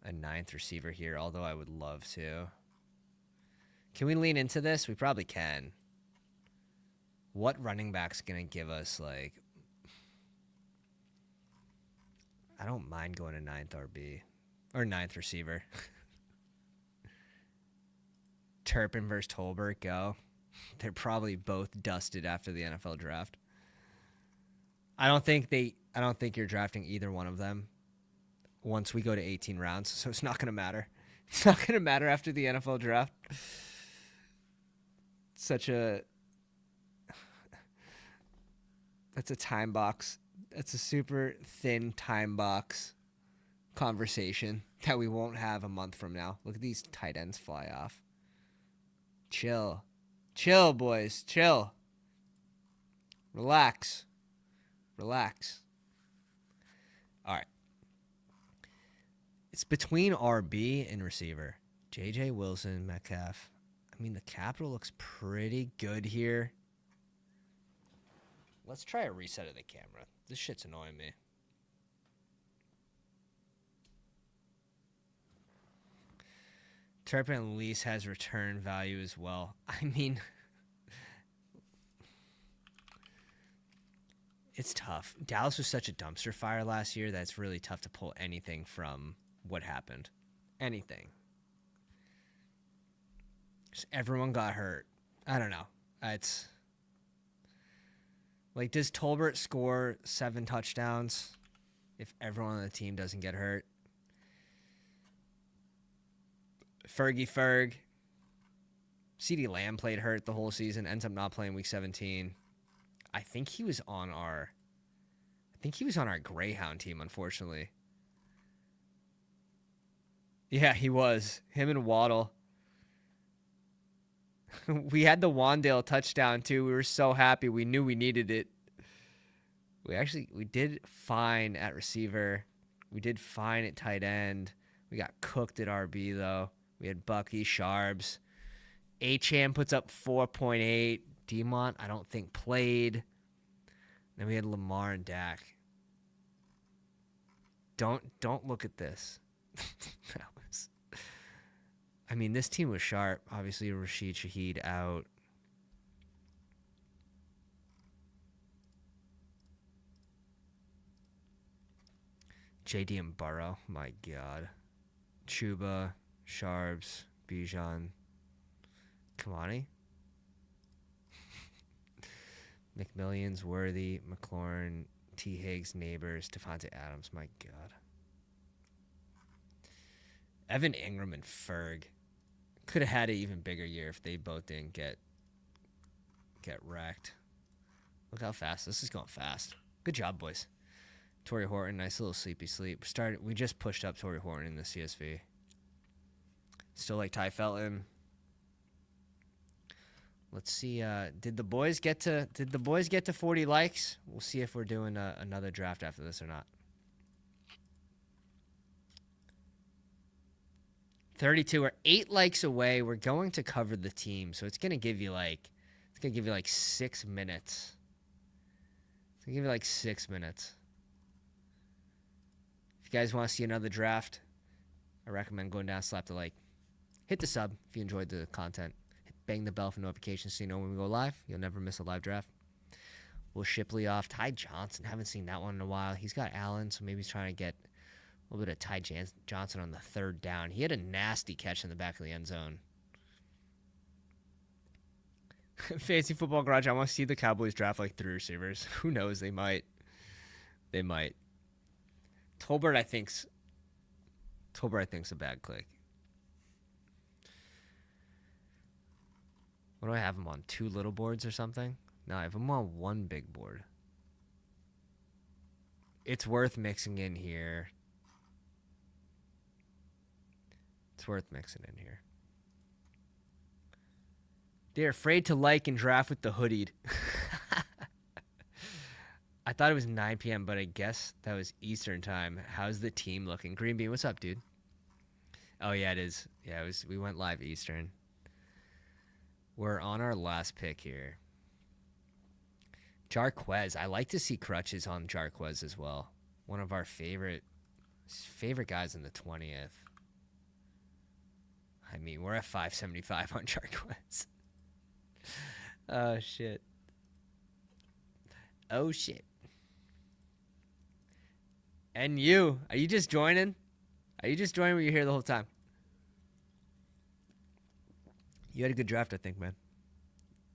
a 9th receiver here, although I would love to. Can we lean into this? We probably can. What running back's going to give us, like... I don't mind going to 9th RB. Or 9th receiver. Turpin versus Tolbert, go. They're probably both dusted after the NFL draft. I don't think you're drafting either one of them once we go to 18 rounds, so it's not going to matter. It's not going to matter after the NFL draft. That's a time box. That's a super thin time box conversation that we won't have a month from now. Look at these tight ends fly off. Chill. Chill, boys. Chill. Relax. Relax. All right. It's between RB and receiver. JJ Wilson, Metcalf. I mean, the capital looks pretty good here. Let's try a reset of the camera. This shit's annoying me. Turpin at least has return value as well. I mean, it's tough. Dallas was such a dumpster fire last year that it's really tough to pull anything from what happened. Anything. Just everyone got hurt. I don't know. It's like, does Tolbert score 7 touchdowns if everyone on the team doesn't get hurt? Ferg. CeeDee Lamb played hurt the whole season, ends up not playing week 17. I think he was on our Greyhound team, unfortunately. Yeah, he was. Him and Waddle. We had the Wandale touchdown too. We were so happy. We knew we needed it. We did fine at receiver. We did fine at tight end. We got cooked at RB though. We had Bucky, Sharps. Acham puts up 4.8. Demont, I don't think played. Then we had Lamar and Dak. Don't look at this. This team was sharp. Obviously, Rashid Shaheed out. JD and Burrow, my God. Chuba, Sharps, Bijan, Kamani. McMillions, Worthy, McLaurin, T. Higgs, Neighbors, Devontae Adams, my God. Evan Ingram and Ferg could have had an even bigger year if they both didn't get wrecked. Look how fast. This is going fast. Good job, boys. Torrey Horton, nice little sleepy sleep. We just pushed up Torrey Horton in the CSV. Still like Ty Felton. Let's see. Did the boys get to 40 likes? We'll see if we're doing another draft after this or not. 32. We're 8 likes away. We're going to cover the team, so it's gonna give you like 6 minutes. It's gonna give you like 6 minutes. If you guys want to see another draft, I recommend going down, slap the like, hit the sub if you enjoyed the content. Bang the bell for notifications so you know when we go live. You'll never miss a live draft. Will Shipley off. Ty Johnson. Haven't seen that one in a while. He's got Allen, so maybe he's trying to get a little bit of Ty Johnson on the 3rd down. He had a nasty catch in the back of the end zone. Fantasy Football Garage. I want to see the Cowboys draft like 3 receivers. Who knows? They might. Tolbert, I think's a bad click. What do I have him on? 2 little boards or something? No, I have him on 1 big board. It's worth mixing in here. They're afraid to like and draft with the hoodied. I thought it was 9 p.m., but I guess that was Eastern time. How's the team looking? Green Bean, what's up, dude? Oh yeah, it is. Yeah, it was. We went live Eastern. We're on our last pick here. Jarquez. I like to see crutches on Jarquez as well. One of our favorite guys in the 20th. I mean, we're at 575 on Jarquez. Oh shit. Oh shit. And you, are you just joining? Are you just joining? Were you here the whole time? You had a good draft, I think, man.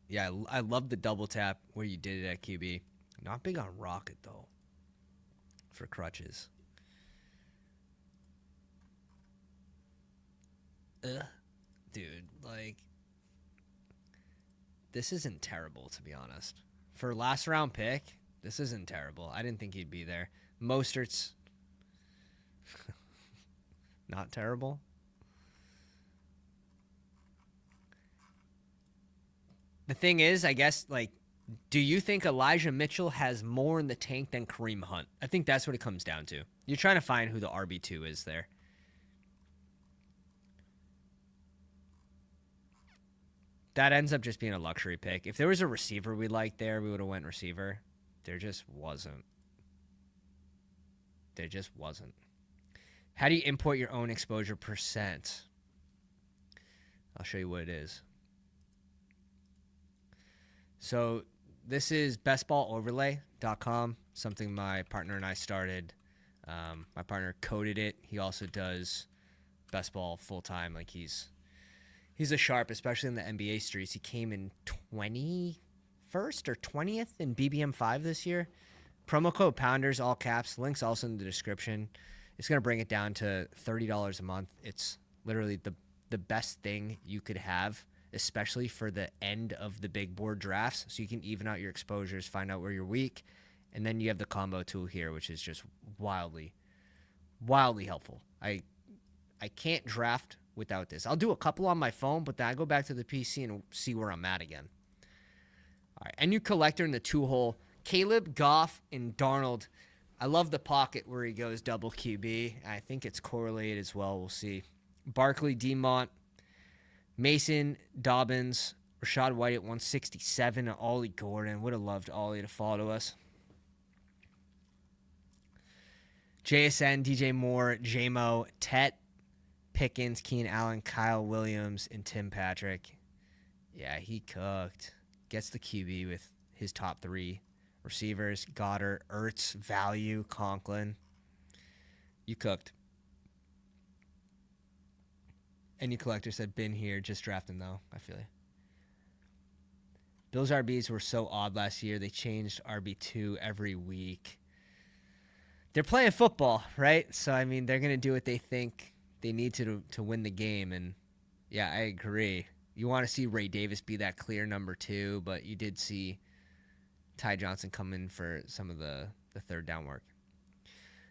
Yeah, I love the double tap where you did it at QB. Not big on Rocket though. For crutches. Ugh. Dude, like, this isn't terrible, to be honest. For last round pick, this isn't terrible. I didn't think he'd be there. Mostert's not terrible. The thing is, I guess, like, do you think Elijah Mitchell has more in the tank than Kareem Hunt? I think that's what it comes down to. You're trying to find who the RB2 is there. That ends up just being a luxury pick. If there was a receiver we liked there, we would have went receiver. There just wasn't. There just wasn't. How do you import your own exposure percent? I'll show you what it is. So this is bestballoverlay.com, something my partner and I started. My partner coded it. He also does best ball full time. Like he's a sharp, especially in the NBA streets. He came in 21st or 20th in BBM5 this year. Promo code Pounders, all caps. Links also in the description. It's going to bring it down to $30 a month. It's literally the best thing you could have, especially for the end of the big board drafts, so you can even out your exposures, find out where you're weak, and then you have the combo tool here, which is just wildly helpful. I can't draft without this. I'll do a couple on my phone, but then I go back to the PC and see where I'm at again. All right, and you collector in the 2-hole, Caleb, Goff, and Darnold. I love the pocket where he goes double QB. I think it's correlated as well. We'll see. Barkley, Demont, Mason, Dobbins, Rashad White at 167, and Ollie Gordon. Would have loved Ollie to follow us. JSN, DJ Moore, J-Mo, Tet, Pickens, Keenan Allen, Kyle Williams, and Tim Patrick. Yeah, he cooked. Gets the QB with his top 3 receivers. Goddard, Ertz, Value, Conklin. You cooked. Any collector said, been here, just drafting though. I feel you. Bills RBs were so odd last year. They changed RB2 every week. They're playing football, right? So, I mean, they're going to do what they think they need to win the game. And, yeah, I agree. You want to see Ray Davis be that clear number 2, but you did see Ty Johnson come in for some of the third down work.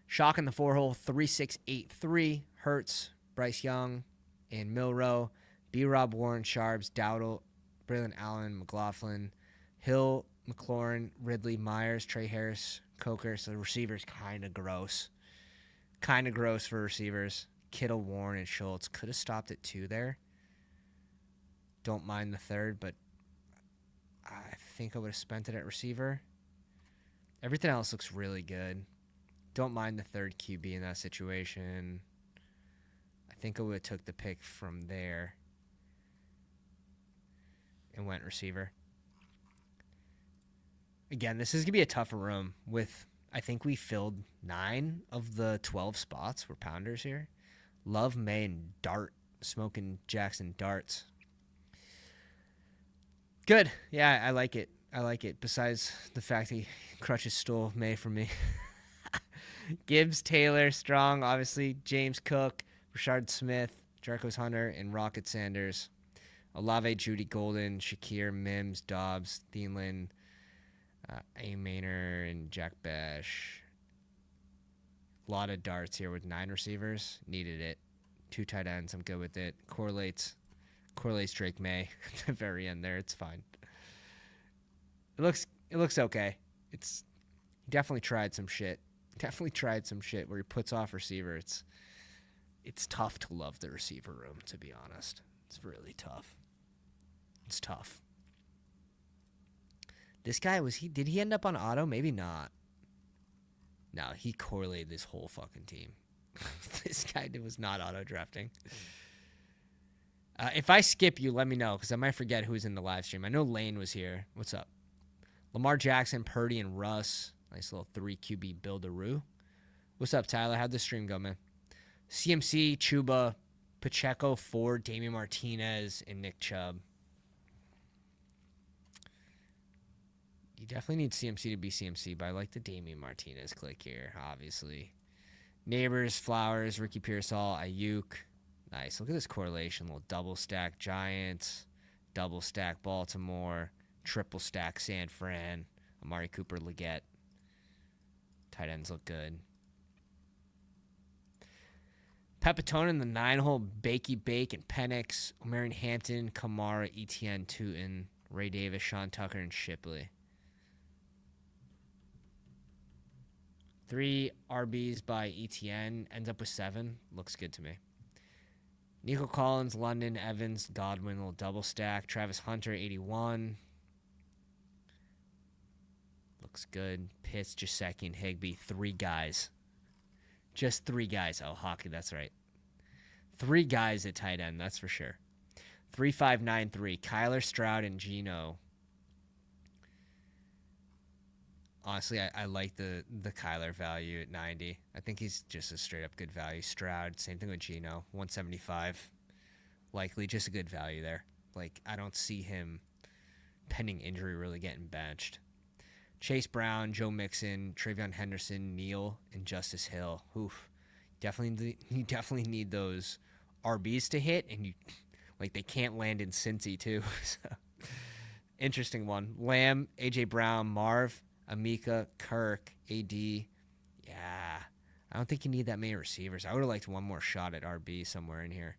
Shock in the 4-hole, 3-6-8-3. Hurts, Bryce Young, and Milrow. B-Rob, Warren, Sharps, Dowdle, Braylon Allen, McLaughlin, Hill, McLaurin, Ridley, Myers, Trey Harris, Coker. So receivers kind of gross. Kind of gross for receivers. Kittle, Warren, and Schultz. Could have stopped at 2 there. Don't mind the third, but I think I would have spent it at receiver. Everything else looks really good. Don't mind the third QB in that situation. I think I would have took the pick from there and went receiver. Again, this is going to be a tougher room with, I think we filled 9 of the 12 spots. We're Pounders here. Love, May, and Dart. Smoking Jackson darts. Good. Yeah, I like it. I like it. Besides the fact he Crutches stole May from me. Gibbs, Taylor, Strong, obviously. James Cook, Rashard Smith, Jarquez Hunter, and Rocket Sanders. Olave, Judy Golden, Shakir, Mims, Dobbs, Thielen, A. Maynor, and Jack Bash. A lot of darts here with 9 receivers. Needed it. 2 tight ends. I'm good with it. Correlates Drake May at the very end there. It's fine. It looks okay. He definitely tried some shit. Definitely tried some shit where he puts off receiver. it's tough to love the receiver room, to be honest. It's really tough. It's tough. This guy, did he end up on auto? Maybe not. No, he correlated this whole fucking team. This guy was not auto drafting. If I skip you, let me know, because I might forget who's in the live stream. I know Lane was here. What's up? Lamar Jackson, Purdy, and Russ. Nice little 3 QB build-a-roo. What's up, Tyler? How'd the stream go, man? CMC, Chuba, Pacheco, Ford, Damian Martinez, and Nick Chubb. You definitely need CMC to be CMC, but I like the Damian Martinez click here, obviously. Neighbors, Flowers, Ricky Pearsall, Ayuk. Nice. Look at this correlation. Little double stack Giants, double stack Baltimore, triple stack San Fran, Amari Cooper, Leggett. Tight ends look good. Pepitone in the 9-hole, Bakey Bake and Penix, Omarion Hampton, Kamara, Etienne, Tootin, Ray Davis, Sean Tucker, and Shipley. 3 RBs by Etienne, ends up with 7. Looks good to me. Nico Collins, London, Evans, Godwin, little double stack. Travis Hunter, 81. Looks good. Pitts, Gesicki, and Higbee. 3 guys. Just 3 guys. Oh, hockey, that's right. 3 guys at tight end, that's for sure. 3-5-9-3. Kyler, Stroud, and Geno. Honestly, I like the Kyler value at 90. I think he's just a straight-up good value. Stroud, same thing with Geno, 175. Likely just a good value there. Like, I don't see him, pending injury, really getting benched. Chase Brown, Joe Mixon, Travion Henderson, Neal, and Justice Hill. Oof. You definitely need those RBs to hit, and they can't land in Cincy, too. So, interesting one. Lamb, A.J. Brown, Marv, Amika, Kirk, AD. Yeah. I don't think you need that many receivers. I would have liked one more shot at RB somewhere in here.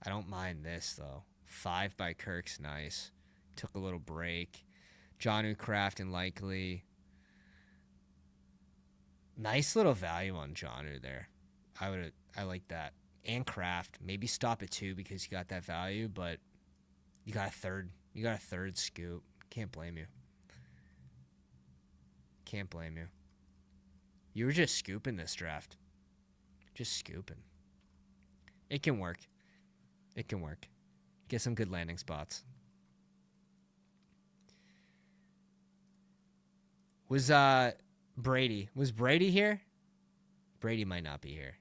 I don't mind this, though. 5 by Kirk's nice. Took a little break. Jonnu, Kraft, and Likely. Nice little value on Jonnu there. I like that. And Kraft. Maybe stop at 2 because you got that value, but you got a third. You got a third scoop. Can't blame you. Can't blame you. You were just scooping this draft. Just scooping. It can work. It can work. Get some good landing spots. Was Brady here? Brady might not be here.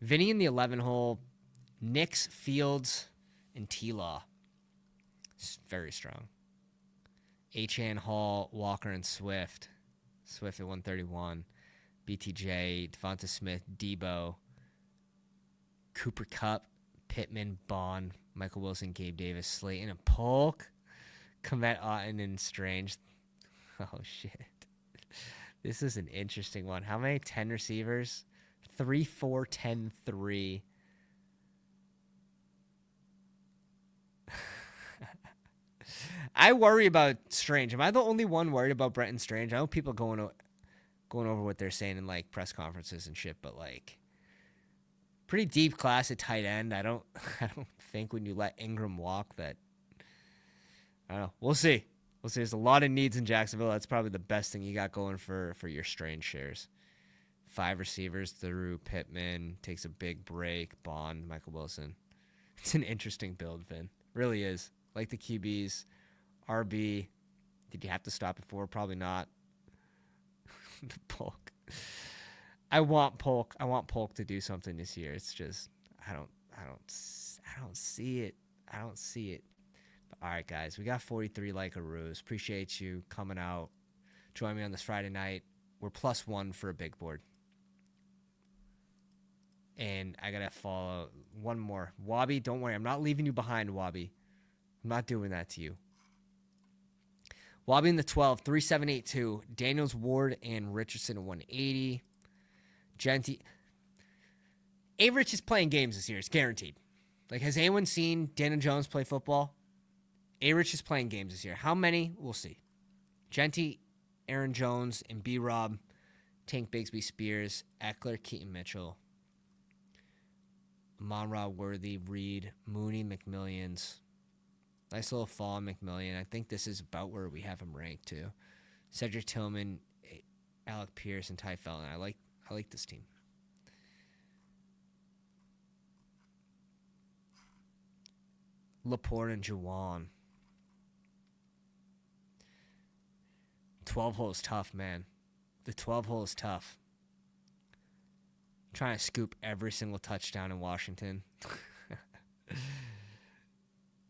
Vinny in the 11-hole. Knicks, Fields, and T-Law. It's very strong. H.N. Hall, Walker, and Swift. Swift at 131. BTJ, Devonta Smith, Debo, Cooper Kupp, Pittman, Bond, Michael Wilson, Gabe Davis, Slayton, and Polk. Komet, Otten, and Strange. Oh, shit. This is an interesting one. How many? 10 receivers? 3, 4, 10, 3. I worry about Strange. Am I the only one worried about Brenton Strange? I know people going over what they're saying in like press conferences and shit, but like pretty deep class at tight end. I don't think when you let Ingram walk that. I don't know. We'll see. There's a lot of needs in Jacksonville. That's probably the best thing you got going for your Strange shares. 5 receivers through Pittman. Takes a big break. Bond, Michael Wilson. It's an interesting build, Vin. Really is. Like the QBs. RB. Did you have to stop at 4? Probably not. The Polk. I want Polk to do something this year. It's just I don't see it. I don't see it. But, all right, guys, we got 43 like a ruse. Appreciate you coming out. Join me on this Friday night. We're +1 for a big board. And I gotta follow one more. Wobby, don't worry. I'm not leaving you behind, Wobby. I'm not doing that to you. Wobby in the 12, 3782. Daniels, Ward, and Richardson at 180. Genty. A-Rich is playing games this year. It's guaranteed. Like, has anyone seen Daniel Jones play football? A-Rich is playing games this year. How many? We'll see. Genty, Aaron Jones, and B-Rob, Tank Bigsby, Spears, Eckler, Keaton Mitchell. Monrod, Worthy, Reed, Mooney, McMillions. Nice little fall on McMillian. I think this is about where we have him ranked too. Cedric Tillman, Alec Pierce, and Ty Felton. I like this team. Laporte and Juwan. 12 hole is tough, man. The 12 hole is tough. Trying to scoop every single touchdown in Washington.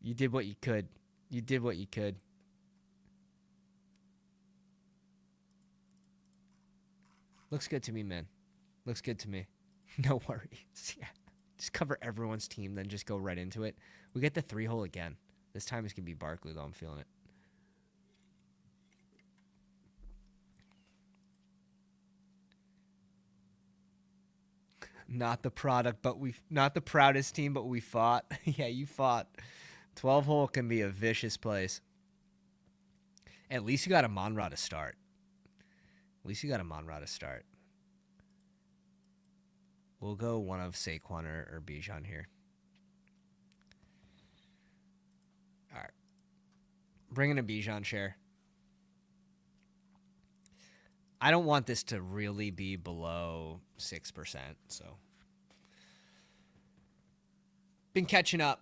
You did what you could. You did what you could. Looks good to me, man. Looks good to me. No worries. Yeah. Just cover everyone's team, then just go right into it. We get the 3-hole again. This time it's going to be Barkley, though. I'm feeling it. Not the product, but not the proudest team, but we fought. Yeah, you fought. 12-hole can be a vicious place. At least you got a Monrod to start. We'll go one of Saquon or Bijan here. All right. Bringing a Bijan share. I don't want this to really be below 6%, so. Been catching up.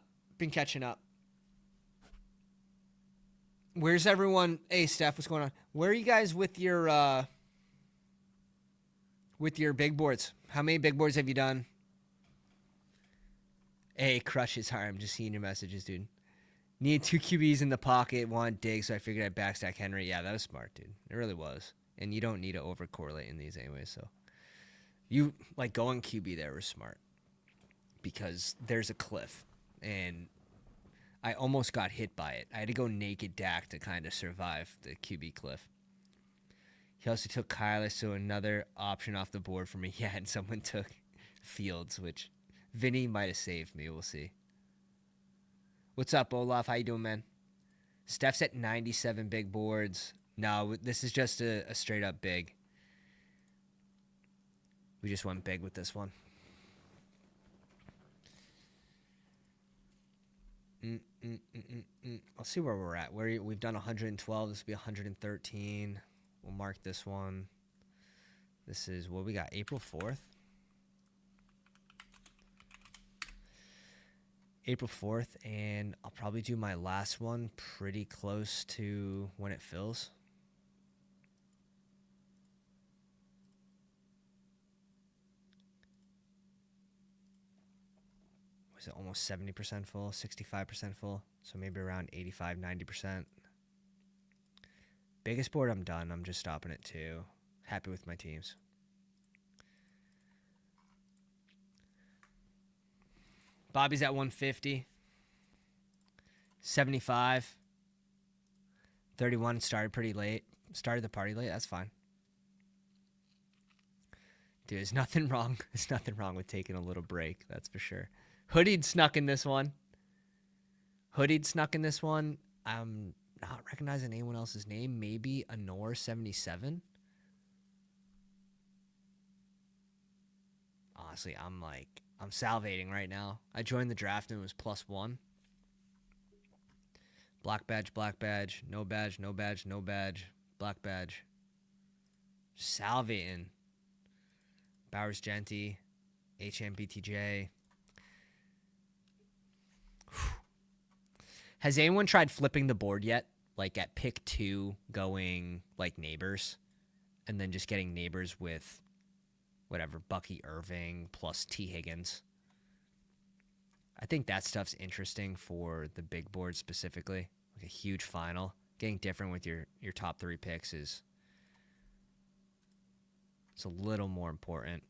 Where's everyone? Hey, Steph, what's going on? Where are you guys with your big boards? How many big boards have you done? Hey, crushes hard. I'm just seeing your messages, dude. Need 2 QBs in the pocket, want Diggs, so I figured I'd backstack Henry. Yeah, that was smart, dude. It really was. And you don't need to over-correlate in these anyways, so. You, like, going QB there was smart. Because there's a cliff, and I almost got hit by it. I had to go naked Dak to kind of survive the QB cliff. He also took Kyler, so another option off the board for me. Yeah, and someone took Fields, which Vinny might have saved me. We'll see. What's up, Olaf? How you doing, man? Steph's at 97 big boards. No, this is just a straight-up big. We just went big with this one. I'll see where we're at. We've done 112. This will be 113. We'll mark this one. This is what we got, April 4th. April 4th, and I'll probably do my last one pretty close to when it fills. Was it almost 70% full, 65% full? So maybe around 85, 90%. Biggest board, I'm done. I'm just stopping at 2. Happy with my teams. Bobby's at 150. 75. 31 started pretty late. Started the party late. That's fine. Dude, there's nothing wrong. There's nothing wrong with taking a little break. That's for sure. Hoodied snuck in this one. I'm not recognizing anyone else's name. Maybe Anor77. Honestly, I'm salivating right now. I joined the draft and it was +1. Black badge, no badge, black badge. Salivating. Bowers Genty, HMBTJ. Has anyone tried flipping the board yet? Like at pick 2 going like Neighbors and then just getting Neighbors with whatever, Bucky Irving plus T. Higgins. I think that stuff's interesting for the big board specifically. Like a huge final. Getting different with your top 3 picks it's a little more important.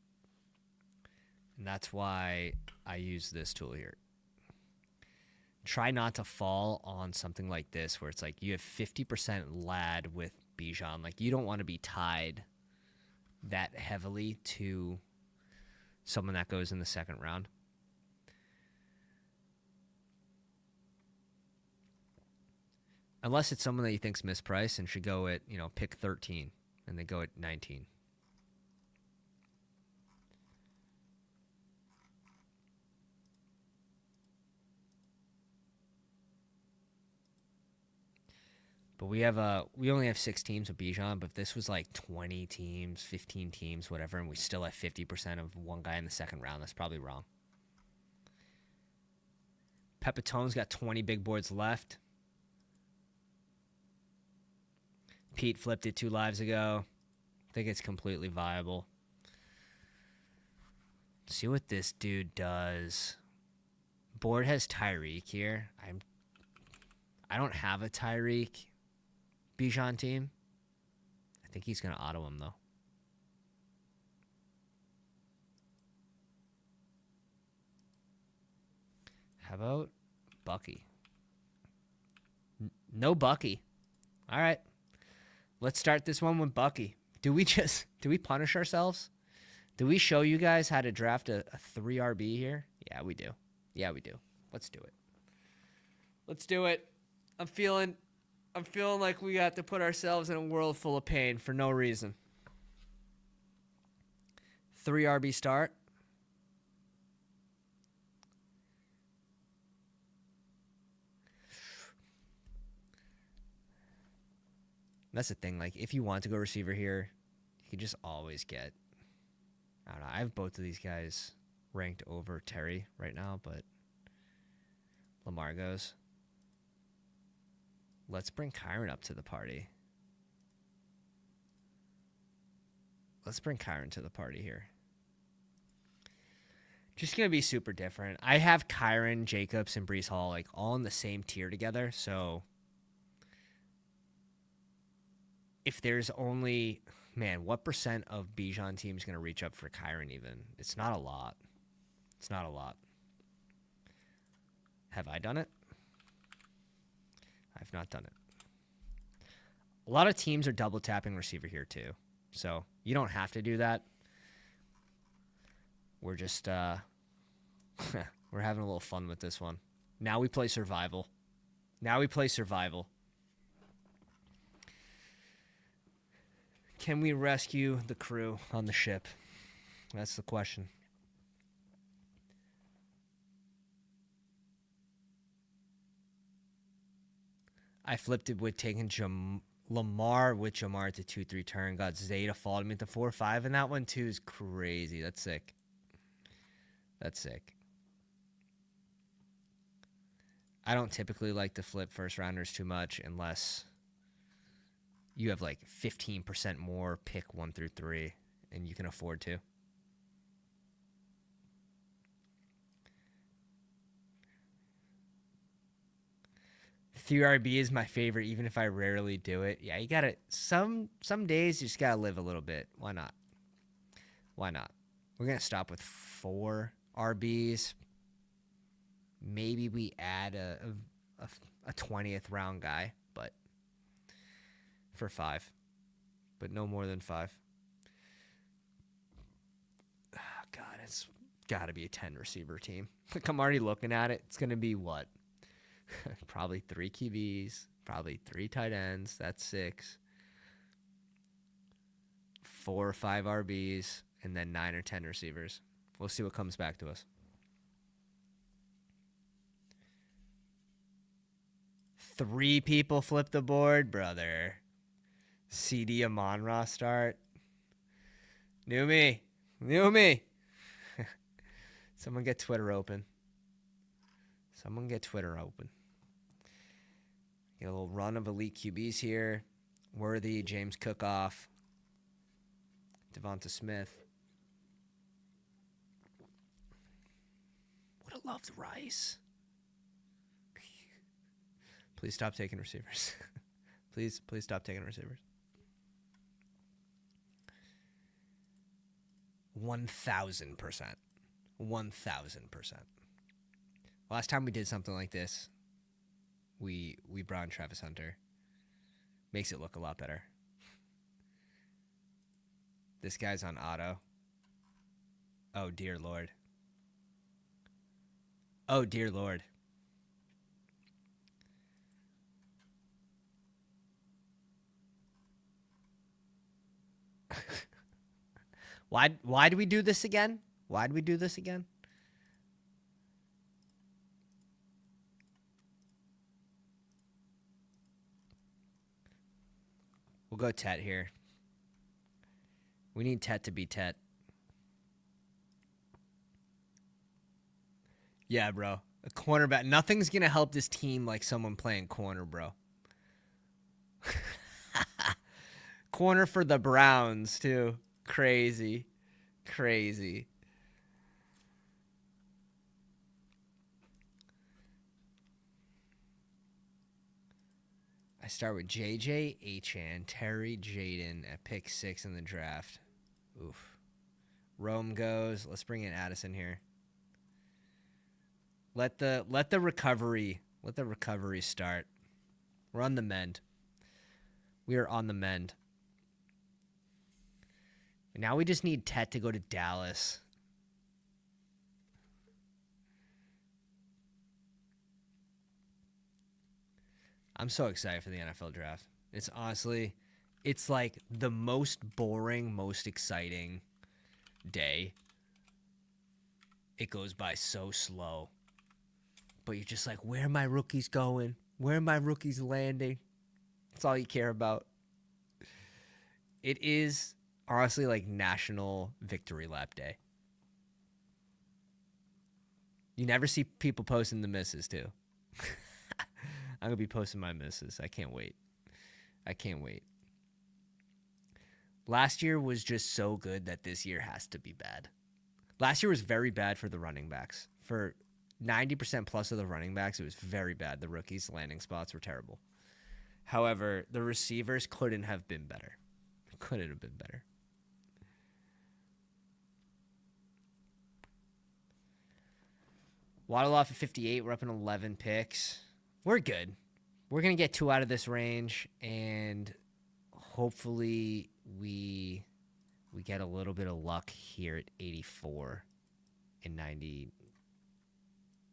And that's why I use this tool here. Try not to fall on something like this where it's like you have 50% lad with Bijan. Like you don't want to be tied that heavily to someone that goes in the second round. Unless it's someone that you think's mispriced and should go at, pick 13 and they go at 19. But we only have 6 teams with Bijan, but if this was like 20 teams, 15 teams, whatever, and we still have 50% of one guy in the second round, that's probably wrong. Pepitone's got 20 big boards left. Pete flipped it 2 lives ago. I think it's completely viable. See what this dude does. Board has Tyreek here. I don't have a Tyreek Bijan team. I think he's going to auto him, though. How about Bucky? No Bucky. All right. Let's start this one with Bucky. Do we punish ourselves? Do we show you guys how to draft a 3 RB here? Yeah, we do. Yeah, we do. Let's do it. Let's do it. I'm feeling like we got to put ourselves in a world full of pain for no reason. 3 RB start. That's the thing. Like, if you want to go receiver here, you could just always get. I don't know. I have both of these guys ranked over Terry right now, but Lamar goes. Let's bring Kyron up to the party. Let's bring Kyron to the party here. Just going to be super different. I have Kyron, Jacobs, and Breece Hall like all in the same tier together, so if there's only, man, what percent of Bijan team is going to reach up for Kyron even? It's not a lot. It's not a lot. Have I done it? I've not done it. A lot of teams are double tapping receiver here too. So you don't have to do that. We're just, we're having a little fun with this one. Now we play survival. Now we play survival. Can we rescue the crew on the ship? That's the question. I flipped it with taking Lamar with Jamar to 2-3 turn. Got Zay to fall him into 4-5, and that one too is crazy. That's sick. That's sick. I don't typically like to flip first rounders too much unless you have like 15% more pick 1 through 3 and you can afford to. RB is my favorite, even if I rarely do it. Yeah, you gotta, some days you just gotta live a little bit. Why not? Why not? We're gonna stop with 4 RBs. Maybe we add a 20th round guy, but for 5, but no more than 5. Oh, God, it's got to be a 10 receiver team. Like, I'm already looking at it. It's going to be what? Probably 3 QBs, probably 3 tight ends. That's 6. 4 or 5 RBs, and then 9 or 10 receivers. We'll see what comes back to us. 3 people flip the board, brother. CD Amon-Ra start. New me. Someone get Twitter open. Get a little run of elite QBs here. Worthy, James Cook off. Devonta Smith. Would have loved Rice. Please stop taking receivers. Please stop taking receivers. 1,000%. 1,000%. Last time we did something like this, we brought in Travis Hunter. Makes it look a lot better. This guy's on auto. Oh, dear Lord. Oh, dear Lord. Why do we do this again? We'll go Tet here. We need Tet to be Tet. Yeah, bro. A cornerback. Nothing's going to help this team like someone playing corner, bro. Corner for the Browns, too. Crazy. Crazy. I start with JJ, Achan, Terry, Jaden at pick 6 in the draft. Oof. Rome goes. Let's bring in Addison here. Let the recovery start. We're on the mend. We are on the mend. And now we just need Tet to go to Dallas. I'm so excited for the NFL draft. It's honestly, it's like the most boring, most exciting day. It goes by so slow. But you're just like, where are my rookies going? Where are my rookies landing? That's all you care about. It is honestly like National Victory Lap Day. You never see people posting the misses, too. I'm going to be posting my misses. I can't wait. I can't wait. Last year was just so good that this year has to be bad. Last year was very bad for the running backs. For 90% plus of the running backs, it was very bad. The rookies' landing spots were terrible. However, the receivers couldn't have been better. Couldn't have been better. Waddle off at 58. We're up in 11 picks. We're good. We're going to get 2 out of this range, and hopefully we get a little bit of luck here at 84 and 90.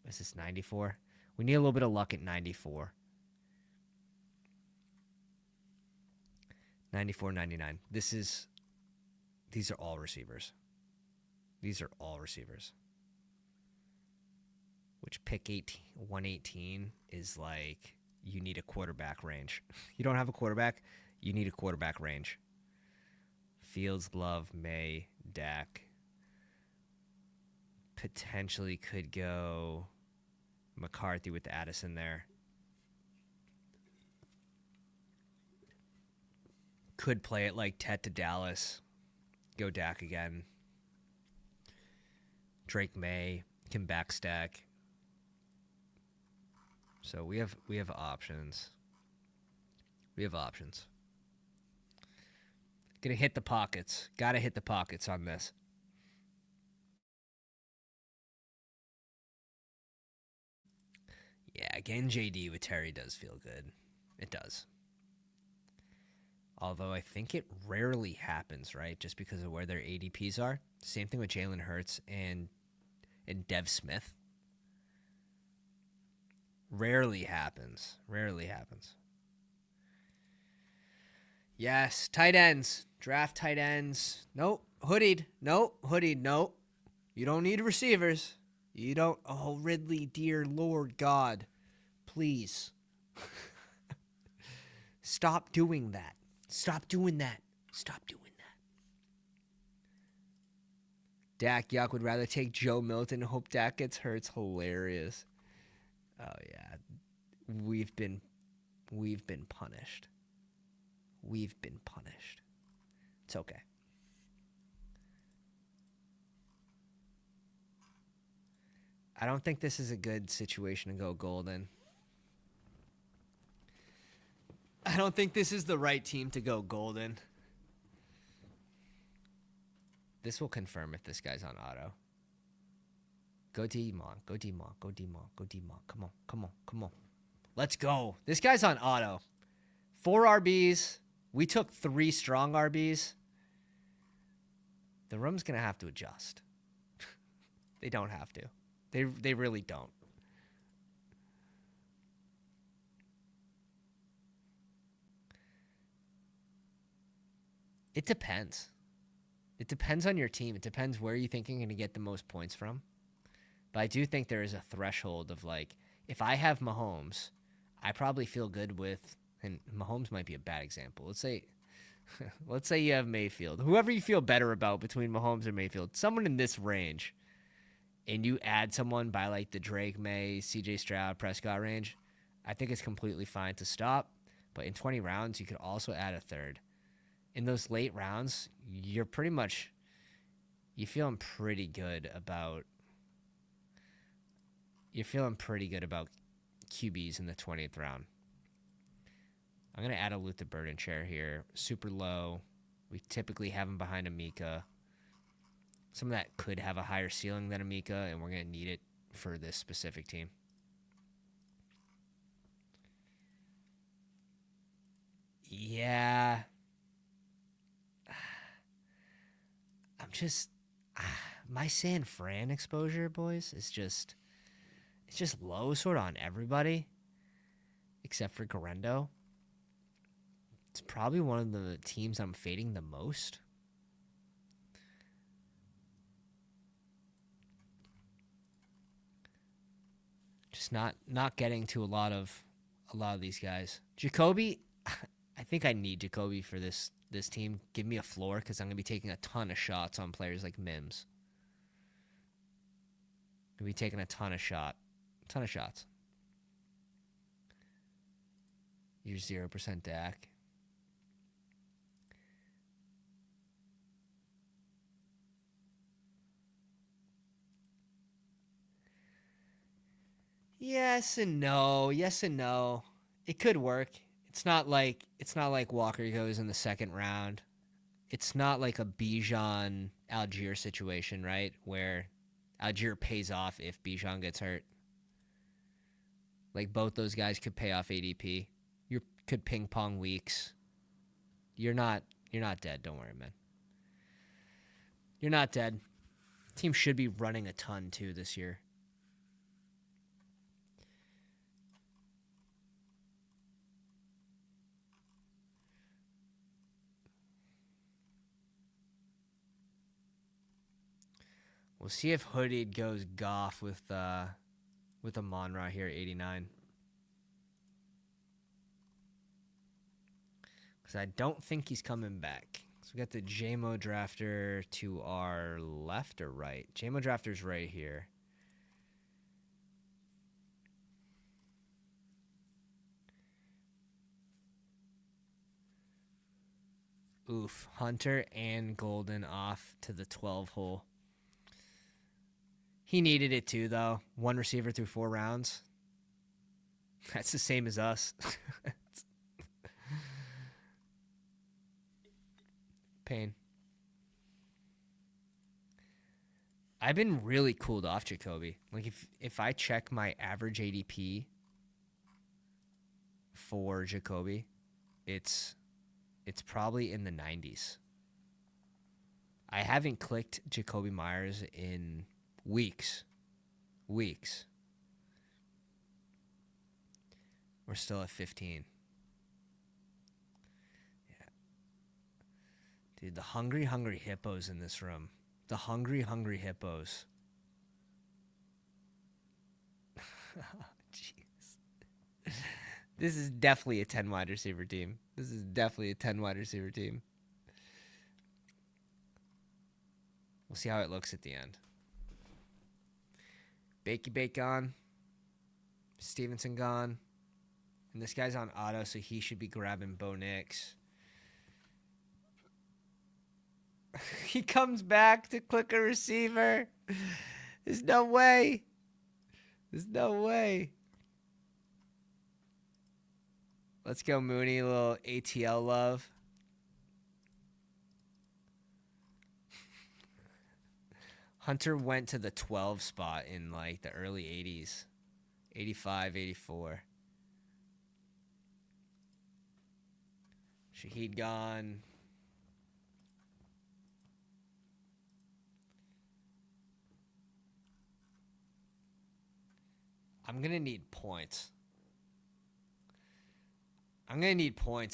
Is this 94? We need a little bit of luck at 94. 94, 99. These are all receivers. These are all receivers. Which pick 118 is like you need a quarterback range. You don't have a quarterback, you need a quarterback range. Fields, Love, May, Dak. Potentially could go McCarthy with Addison there. Could play it like Tet to Dallas. Go Dak again. Drake May can backstack. So we have options. We have options. Gonna hit the pockets. Gotta hit the pockets on this. Yeah, getting JD with Terry does feel good. It does. Although I think it rarely happens, right? Just because of where their ADPs are. Same thing with Jalen Hurts and Dev Smith. Rarely happens. Rarely happens. Yes, tight ends. Draft tight ends. Nope. Hoodied. Nope. Hoodied. Nope. You don't need receivers. You don't. Oh, Ridley, dear Lord God. Please. Stop doing that. Stop doing that. Stop doing that. Dak Yuck would rather take Joe Milton. Hope Dak gets hurt. It's hilarious. Oh yeah. We've been punished. We've been punished. It's okay. I don't think this is a good situation to go golden. I don't think this is the right team to go golden. This will confirm if this guy's on auto. Go D-Mon. Go D-Mon. Go D-Mon. Go D-Mon. Come on. Come on. Come on. Let's go. This guy's on auto. 4 RBs. We took 3 strong RBs. The room's going to have to adjust. They don't have to. They really don't. It depends. It depends on your team. It depends where you think you're going to get the most points from. But I do think there is a threshold of like, if I have Mahomes, I probably feel good with, and Mahomes might be a bad example. Let's say Let's say you have Mayfield. Whoever you feel better about between Mahomes and Mayfield, someone in this range, and you add someone by like the Drake May, CJ Stroud, Prescott range, I think it's completely fine to stop. But in 20 rounds, you could also add a third. In those late rounds, you're feeling pretty good about QBs in the 20th round. I'm going to add a Luther Burden chair here. Super low. We typically have him behind Amika. Some of that could have a higher ceiling than Amika, and we're going to need it for this specific team. Yeah. My San Fran exposure, boys, is just low sort of on everybody except for Garendo. It's probably one of the teams I'm fading the most. Just not getting to a lot of these guys. Jacoby, I think I need Jacoby for this team. Give me a floor because I'm going to be taking a ton of shots on players like Mims. Going to be taking a ton of shots. You're 0% Dak. Yes and no. It could work. It's not like Walker goes in the second round. It's not like a Bijan Algier situation, right? Where Algier pays off if Bijan gets hurt. Like both those guys could pay off ADP. You could ping pong weeks. You're not dead. Don't worry, man. You're not dead. Team should be running a ton too this year. We'll see if Hooded goes Goff with Amon-Ra here at 89. Because I don't think he's coming back. So we got the JMO Drafter to our left or right? JMO Drafter's right here. Oof. Hunter and Golden off to the 12 hole. He needed it too, though. One receiver through 4 rounds. That's the same as us. Pain. I've been really cooled off Jacoby. Like if I check my average ADP for Jacoby, it's probably in the 90s. I haven't clicked Jacoby Myers in weeks. We're still at 15. Yeah. Dude, the hungry hippos in this room. The hungry hippos. Jeez. This is definitely a 10 wide receiver team. We'll see how it looks at the end. Bakey gone. Stevenson gone. And this guy's on auto, so he should be grabbing Bo Nix. He comes back to click a receiver. There's no way. Let's go, Mooney. A little ATL love. Hunter went to the 12 spot in like the early 80s. 85, 84. Shaheed gone. I'm going to need points.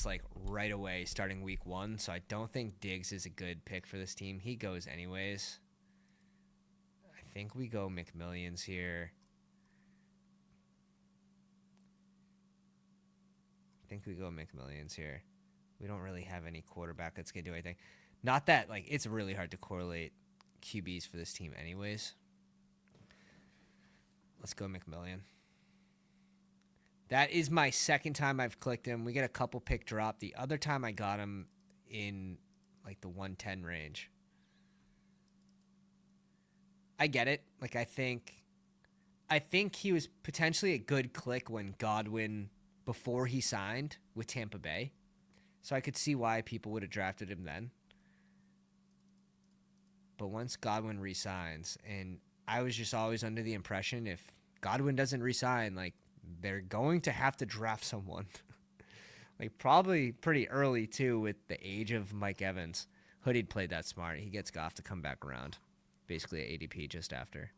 Like right away starting week 1, so I don't think Diggs is a good pick for this team. He goes anyways. I think we go McMillions here. We don't really have any quarterback that's going to do anything. Not that, like, it's really hard to correlate QBs for this team anyways. Let's go McMillian. That is my second time I've clicked him. We get a couple pick drop. The other time I got him in, like, the 110 range. I get it. Like, I think he was potentially a good click when Godwin, before he signed with Tampa Bay. So I could see why people would have drafted him then. But once Godwin resigns, and I was just always under the impression if Godwin doesn't resign, like, they're going to have to draft someone. Like, probably pretty early, too, with the age of Mike Evans. Hoodie played that smart. He gets Goff to come back around. Basically at ADP just after.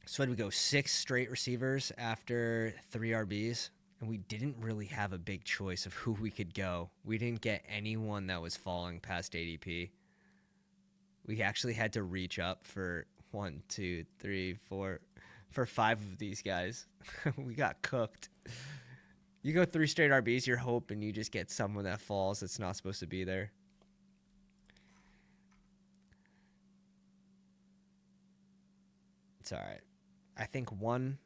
So did we go 6 straight receivers after 3 RBs? And we didn't really have a big choice of who we could go. We didn't get anyone that was falling past ADP. We actually had to reach up for 1, 2, 3, 4, for 5 of these guys. We got cooked. You go 3 straight RBs, you're hoping you just get someone that falls that's not supposed to be there. It's all right. I think one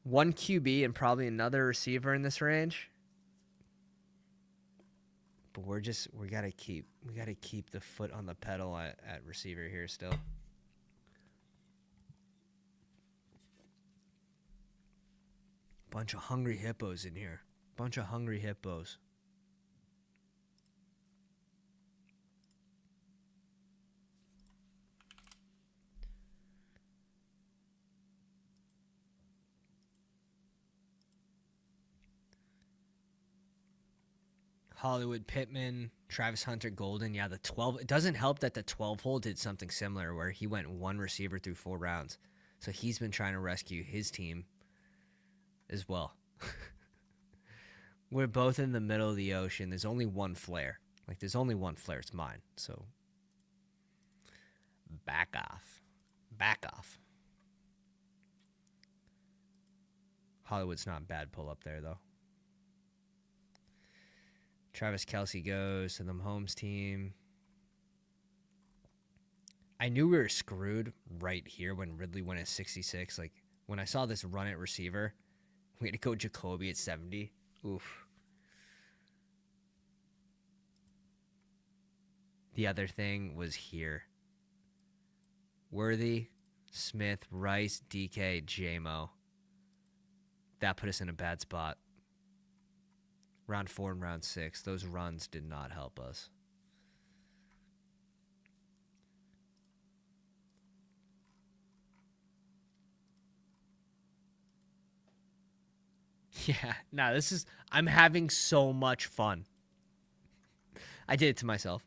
QB and probably another receiver in this range. But we gotta keep the foot on the pedal at receiver here still. Bunch of hungry hippos in here. Bunch of hungry hippos. Hollywood Pittman, Travis Hunter Golden. Yeah, the 12. It doesn't help that the 12 hole did something similar where he went 1 receiver through 4 rounds. So he's been trying to rescue his team as well. We're both in the middle of the ocean. There's only one flare. Like, there's only one flare. It's mine. So back off. Back off. Hollywood's not bad pull up there, though. Travis Kelce goes to the Mahomes team. I knew we were screwed right here when Ridley went at 66. Like, when I saw this run at receiver, we had to go Jacoby at 70. Oof. The other thing was here. Worthy, Smith, Rice, DK, JMO. That put us in a bad spot. Round 4 and round 6, those runs did not help us. Yeah, no, I'm having so much fun. I did it to myself.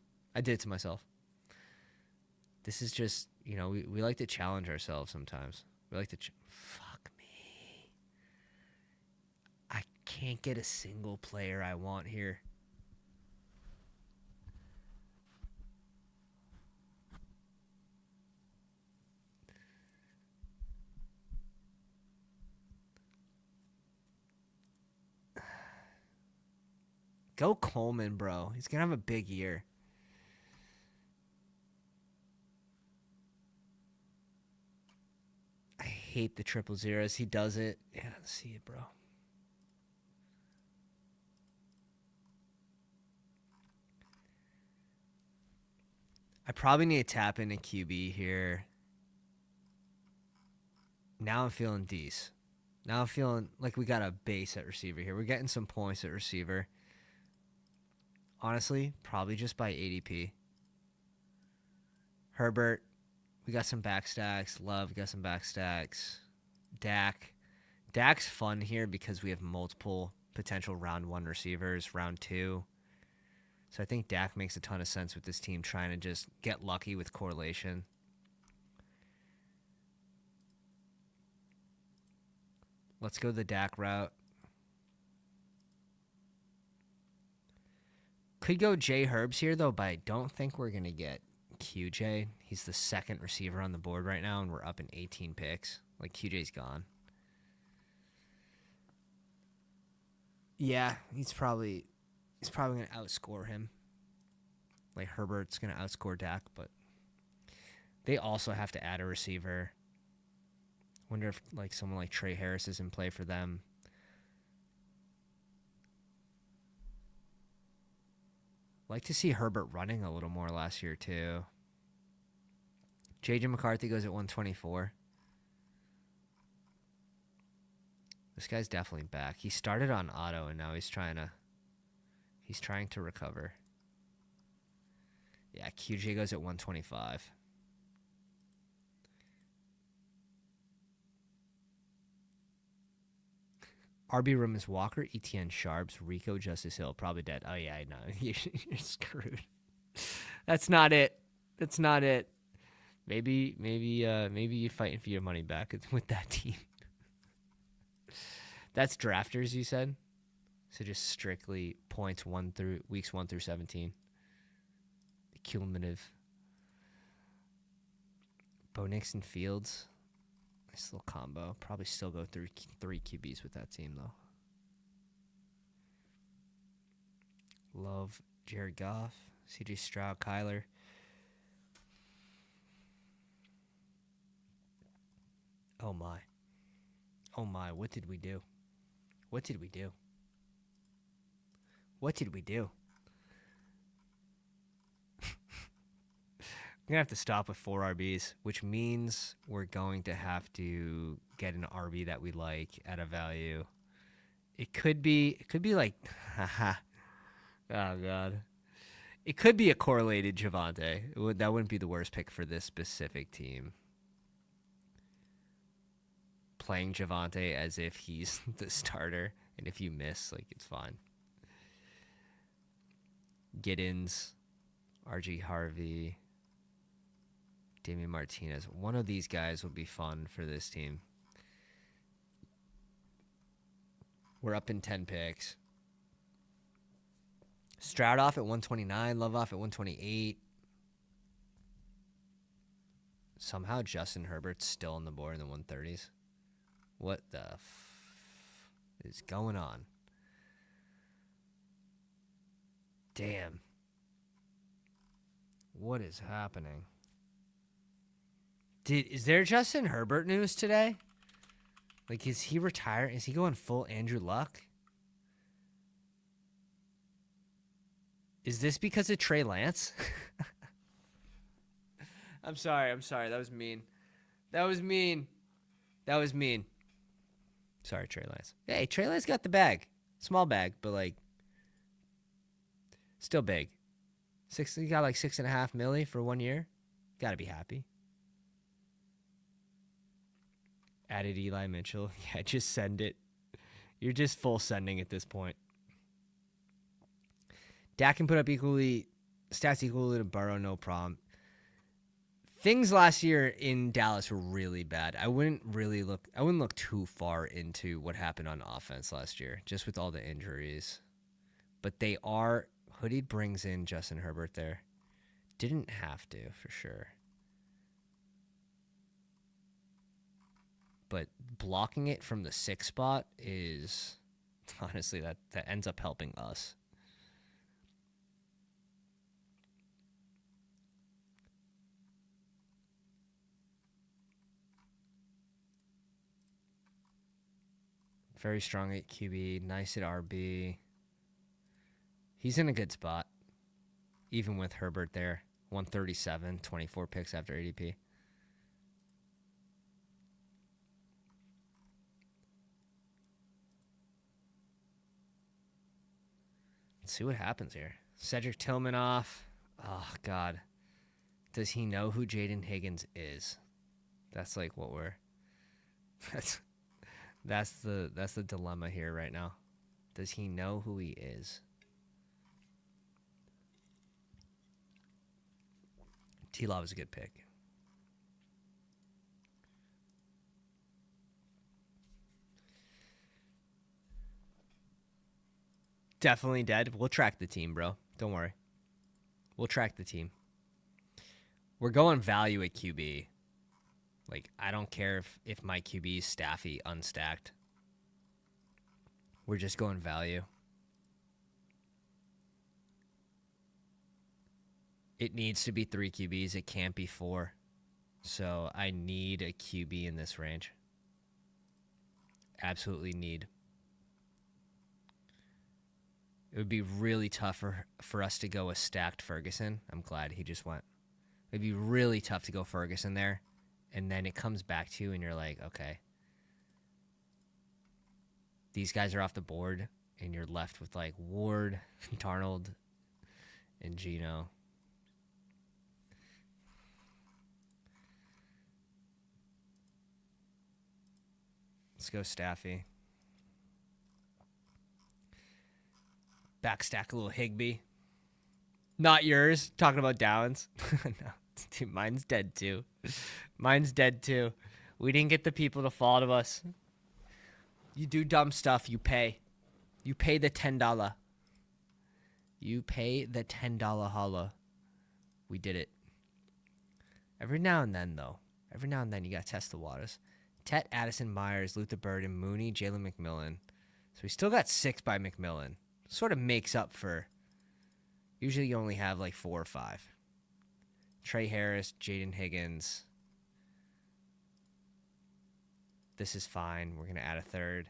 This is just, we like to challenge ourselves sometimes. We like to, fuck me. I can't get a single player I want here. Go Coleman, bro. He's going to have a big year. I hate the 000s. He does it. Yeah, let's see it, bro. I probably need to tap into QB here. Now I'm feeling decent. Now I'm feeling like we got a base at receiver here. We're getting some points at receiver. Honestly, probably just by ADP. Herbert, we got some back stacks. Love, we got some back stacks. Dak's fun here because we have multiple potential round 1 receivers, round 2. So I think Dak makes a ton of sense with this team trying to just get lucky with correlation. Let's go the Dak route. Could go Jay Herbs here, though, but I don't think we're going to get QJ. He's the second receiver on the board right now, and we're up in 18 picks. Like, QJ's gone. Yeah, he's probably going to outscore him. Like Herbert's going to outscore Dak, but they also have to add a receiver. Wonder if like someone like Trey Harris is in play for them. Like to see Herbert running a little more last year too. JJ McCarthy goes at 124. This guy's definitely back. He started on auto and now he's trying to recover. Yeah, QJ goes at 125. RB room is Walker, ETN, Sharps, Rico, Justice Hill, probably dead. Oh yeah, I know. You're screwed. That's not it. That's not it. Maybe you're fighting for your money back with that team. That's drafters, you said? So just strictly points weeks 1 through 17. The cumulative. Bo Nix and Fields. Nice little combo. Probably still go through 3 QBs with that team, though. Love Jared Goff, CJ Stroud, Kyler. Oh, my. Oh, my. What did we do? What did we do? What did we do? We're going to have to stop with 4 RBs, which means we're going to have to get an RB that we like at a value. It could be like, haha. Oh, God. It could be a correlated Javonte. That wouldn't be the worst pick for this specific team. Playing Javonte as if he's the starter, and if you miss, like, it's fine. Giddens, RG Harvey, Damian Martinez. One of these guys would be fun for this team. We're up in 10 picks. Stroud off at 129. Love off at 128. Somehow Justin Herbert's still on the board in the 130s. What the is going on? Damn. What is happening? Is there Justin Herbert news today? Like, is he retiring? Is he going full Andrew Luck? Is this because of Trey Lance? I'm sorry. That was mean. Sorry, Trey Lance. Hey, Trey Lance got the bag. Small bag, but, like, still big. He got like $6.5 million for 1 year. Gotta be happy. Added Eli Mitchell. Yeah, just send it. You're just full sending at this point. Dak can put up stats equally to Burrow, no problem. Things last year in Dallas were really bad. I wouldn't look too far into what happened on offense last year, just with all the injuries. But Hoodie brings in Justin Herbert there. Didn't have to, for sure. But blocking it from the 6th spot is, honestly, that ends up helping us. Very strong at QB, nice at RB. He's in a good spot, even with Herbert there. 137, 24 picks after ADP. Let's see what happens here. Cedric Tillman off. Oh, God. Does he know who Jaden Higgins is? That's like what we're... That's the dilemma here right now. Does he know who he is? T-Law was a good pick. Definitely dead. We'll track the team, bro. Don't worry. We'll track the team. We're going value at QB. Like, I don't care if my QB is Staffy unstacked. We're just going value. It needs to be 3 QBs. It can't be 4. So I need a QB in this range. Absolutely need. It would be really tough for us to go a stacked Ferguson. I'm glad he just went. It'd be really tough to go Ferguson there. And then it comes back to you and you're like, okay. These guys are off the board and you're left with like Ward, Darnold, and Geno. Let's go Staffy. Backstack a little Higbee. Not yours. Talking about Downs. No, dude, mine's dead too. Mine's dead too. We didn't get the people to follow to us. You do dumb stuff, you pay. You pay the $10. You pay the $10 holla. We did it. Every now and then, though. Every now and then, you got to test the waters. Tet, Addison, Myers, Luther Burden, Mooney, Jalen McMillan. So we still got 6 by McMillan. Sort of makes up for... Usually you only have like 4 or 5. Trey Harris, Jaden Higgins. This is fine. We're going to add a third.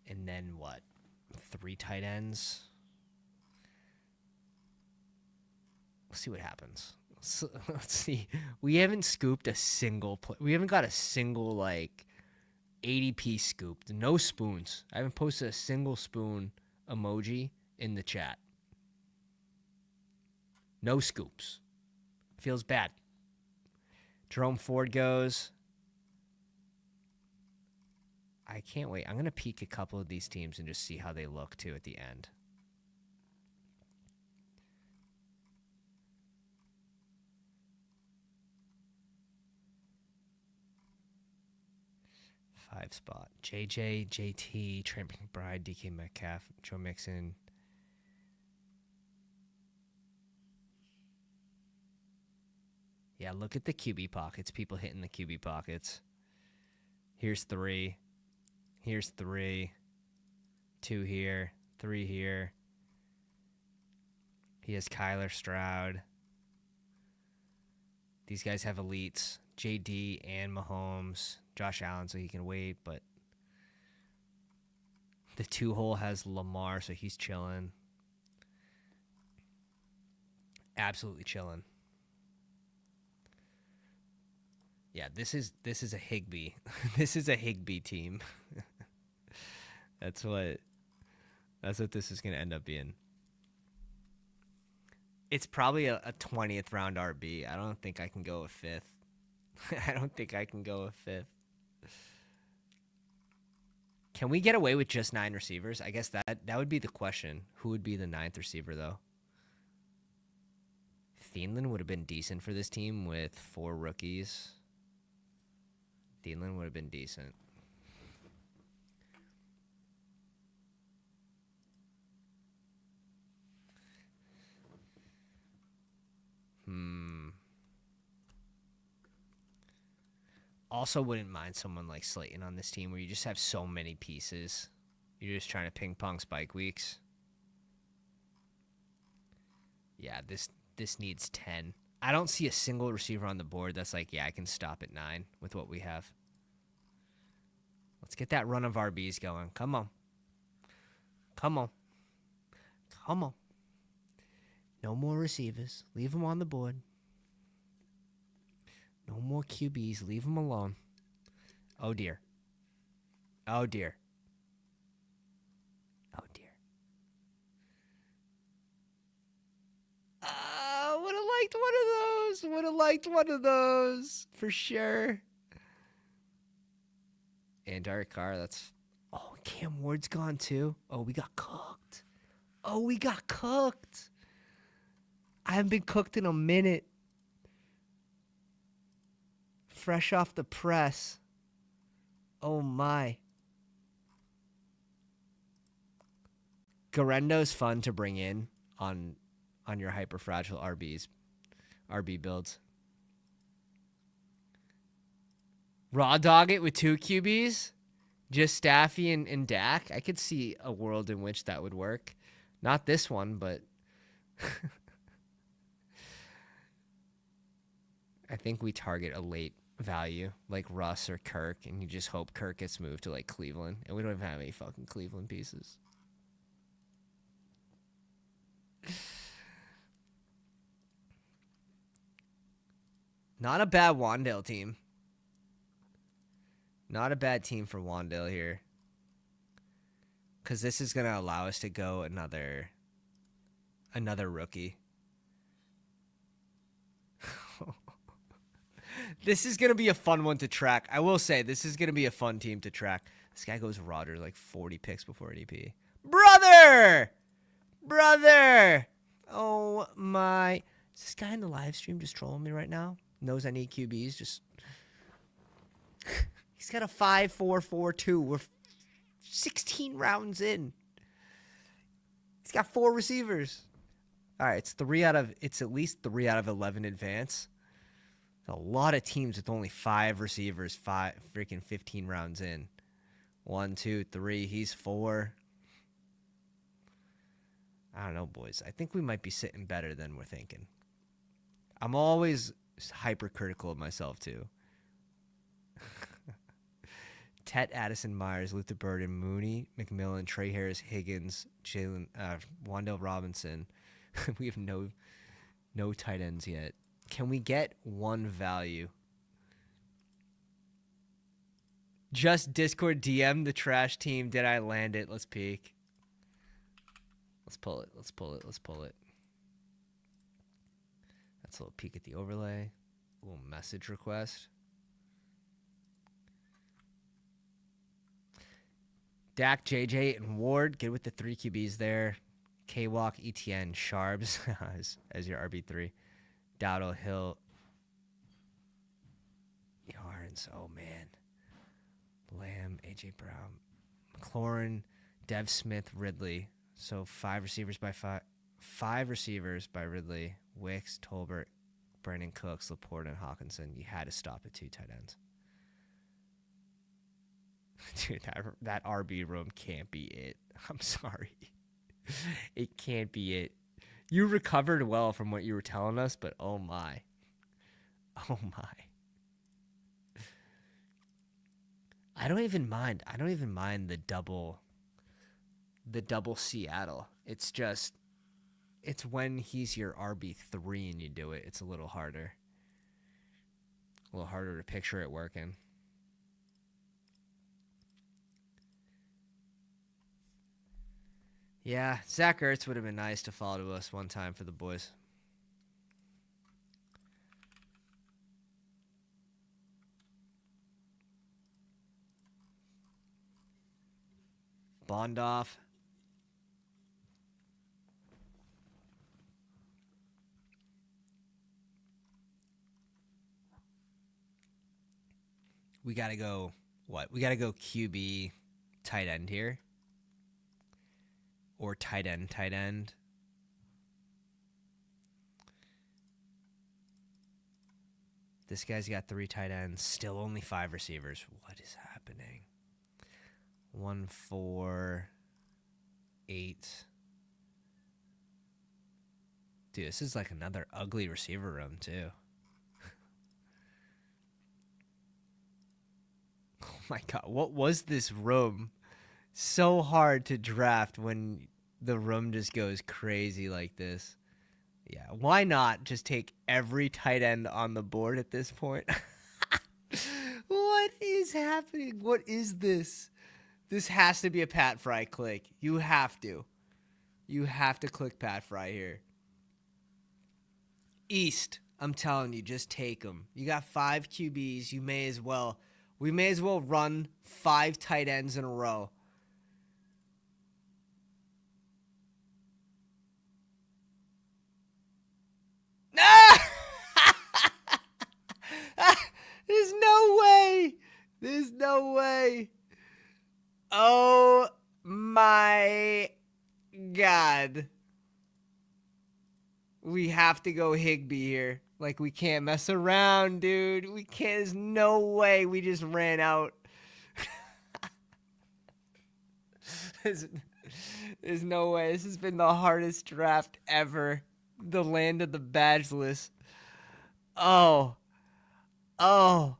And then what? 3 tight ends? We'll see what happens. So, let's see. We haven't scooped a single we haven't got a single like 80p scooped. No spoons. I haven't posted a single spoon emoji in the chat. No scoops. Feels bad. Jerome Ford goes. I can't wait. I'm going to peek a couple of these teams and just see how they look too at the end. Five spot. JJ, JT, Trent McBride, DK Metcalf, Joe Mixon. Yeah, look at the QB pockets. People hitting the QB pockets. Here's 3. Here's 3. 2 here. 3 here. He has Kyler Stroud. These guys have elites. JD and Mahomes. Josh Allen, so he can wait, but the 2-hole has Lamar, so he's chilling. Absolutely chilling. Yeah, this is a Higbee. This is a Higbee team. That's what this is going to end up being. It's probably a 20th round RB. I don't think I can go a 5th. I don't think I can go a 5th. Can we get away with just 9 receivers? I guess that would be the question. Who would be the 9th receiver, though? Thielen would have been decent for this team with 4 rookies. Thielen would have been decent. Also wouldn't mind someone like Slayton on this team where you just have so many pieces. You're just trying to ping pong spike weeks. Yeah, this needs 10. I don't see a single receiver on the board that's like, yeah, I can stop at 9 with what we have. Let's get that run of RBs going. Come on. Come on. Come on. No more receivers. Leave them on the board. No more QBs. Leave them alone. Oh, dear. Oh, dear. Oh, dear. Would have liked one of those. Would have liked one of those. For sure. And Derek Carr, that's... Oh, Cam Ward's gone, too. Oh, we got cooked. Oh, we got cooked. I haven't been cooked in a minute. Fresh off the press. Oh, my. Garendo's fun to bring in on your hyper-fragile RB builds. Raw dog it with 2 QBs? Just Staffy and Dak. I could see a world in which that would work. Not this one, but I think we target a late value like Russ or Kirk, and you just hope Kirk gets moved to like Cleveland, and we don't even have any fucking Cleveland pieces. Not a bad Wandale team. Not a bad team for Wandale here. Because this is going to allow us to go another rookie. This is going to be a fun one to track. I will say, this is going to be a fun team to track. This guy goes Rodder like 40 picks before ADP. Brother! Brother! Oh, my. Is this guy in the live stream just trolling me right now? Knows I need QBs. Just. He's got a 5-4-4-2. We're 16 rounds in. He's got 4 receivers. All right, it's at least 3 out of 11 advance. A lot of teams with only 5 receivers, 15 rounds in. 1, 2, 3. He's 4. I don't know, boys. I think we might be sitting better than we're thinking. I'm always hypercritical of myself, too. Tet, Addison, Myers, Luther Burden, Mooney, McMillan, Trey Harris, Higgins, Jalen, Wan'Dale Robinson. We have no tight ends yet. Can we get one value? Just Discord DM the trash team. Did I land it? Let's peek. Let's pull it. Let's pull it. Let's pull it. That's a little peek at the overlay. A little message request. Dak, JJ, and Ward. Get with the 3 QBs there. K-Walk, ETN, Sharbs as your RB3. Dowdle, Hill, Yarns. Oh, man. Lamb, A.J. Brown, McLaurin, Dev Smith, Ridley. So 5 receivers by 5 receivers by Ridley, Wicks, Tolbert, Brandon Cooks, Laporte, and Hawkinson. You had to stop at 2 tight ends. Dude, that RB room can't be it. I'm sorry. It can't be it. You recovered well from what you were telling us, but oh my. Oh my. I don't even mind the double Seattle. It's just it's when he's your RB3 and you do it, it's a little harder. A little harder to picture it working. Yeah, Zach Ertz would have been nice to follow to us one time for the boys. Bondoff. We got to go, what? We got to go QB tight end here. Or tight end. This guy's got 3 tight ends, still only 5 receivers. What is happening? 1, 4, 8. Dude, this is like another ugly receiver room, too. Oh my God, what was this room? So hard to draft when the room just goes crazy like this. Yeah, why not just take every tight end on the board at this point? What is happening? What is this? This has to be a Pat Fry click. You have to. You have to click Pat Fry here. East, I'm telling you, just take them. You got 5 QBs. You may as well. We may as well run 5 tight ends in a row. There's no way. There's no way. Oh my God. We have to go Higbee here. Like, we can't mess around, dude. We can't. There's no way we just ran out. There's, there's no way. This has been the hardest draft ever. The land of the badgeless. Oh. Oh.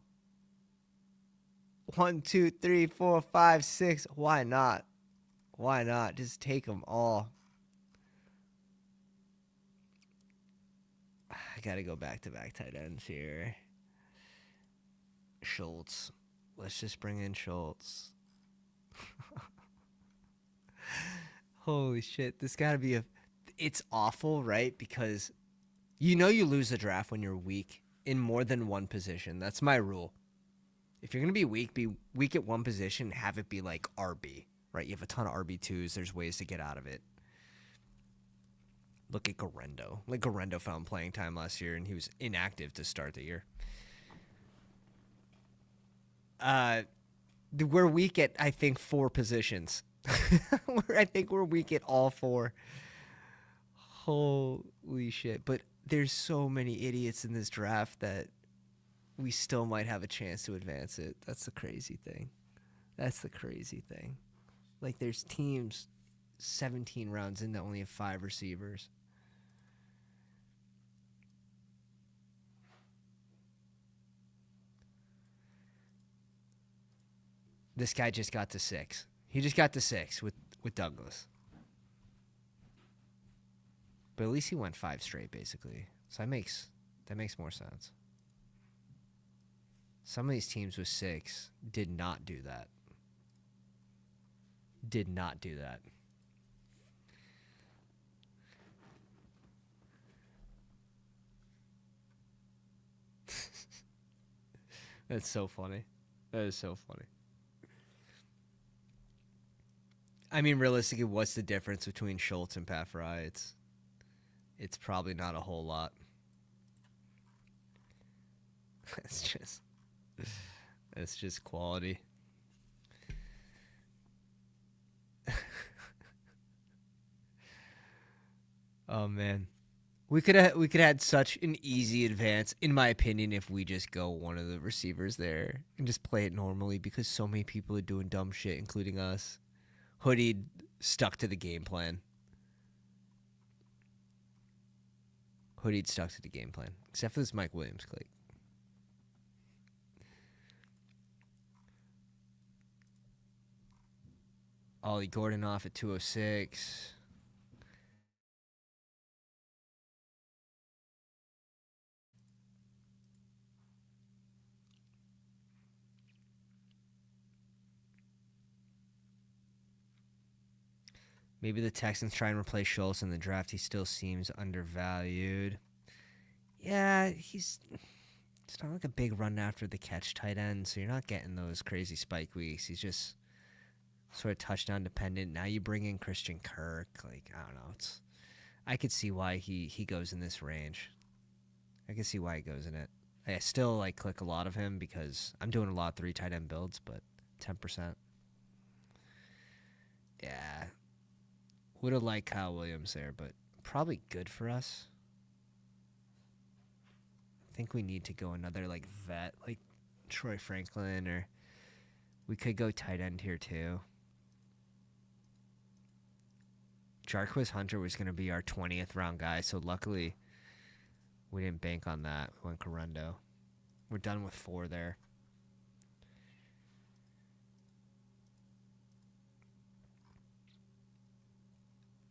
1, 2, 3, 4, 5, 6. Why not? Why not? Just take them all. I got to go back-to-back tight ends here. Schultz. Let's just bring in Schultz. Holy shit. This got to be a... It's awful, right? Because you know you lose the draft when you're weak in more than one position. That's my rule. If you're going to be weak at one position, have it be like RB, right? You have a ton of RB2s. There's ways to get out of it. Look at Garendo. Like, Garendo found playing time last year, and he was inactive to start the year. We're weak at, I think, 4 positions. I think we're weak at all 4. Holy shit. But there's so many idiots in this draft that we still might have a chance to advance it. That's the crazy thing. That's the crazy thing. Like, there's teams 17 rounds in that only have 5 receivers. This guy just got to 6. He just got to 6 with Douglas. But at least he went 5 straight, basically. So that makes more sense. Some of these teams with 6 did not do that. Did not do that. That's so funny. That is so funny. I mean, realistically, what's the difference between Schultz and Pat Fry? It's probably not a whole lot. It's just quality. Oh man, we could have had such an easy advance, in my opinion, if we just go one of the receivers there and just play it normally, because so many people are doing dumb shit, including us. Hoodie stuck to the game plan. Hoodie stuck to the game plan, except for this Mike Williams click. Ollie Gordon off at 206. Maybe the Texans try and replace Schultz in the draft. He still seems undervalued. Yeah, it's not like a big run after the catch tight end, so you're not getting those crazy spike weeks. He's just sort of touchdown dependent. Now you bring in Christian Kirk. Like, I don't know. I could see why he goes in this range. I can see why he goes in it. I still like click a lot of him because I'm doing a lot of 3 tight end builds, but 10%. Yeah. Would have liked Kyle Williams there, but probably good for us. I think we need to go another like vet, like Troy Franklin, or we could go tight end here too. Jarquez Hunter was going to be our 20th round guy, so luckily we didn't bank on that. We went Correndo. We're done with 4 there.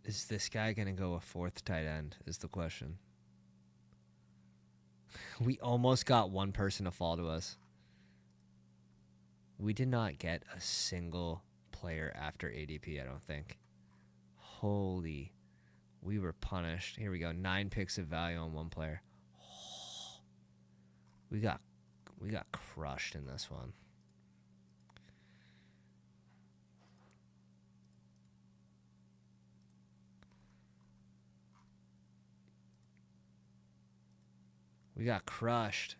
Is this guy going to go a 4th tight end is the question. We almost got one person to fall to us. We did not get a single player after ADP, I don't think. Holy. We were punished. Here we go. 9 picks of value on one player. We got crushed in this one. We got crushed.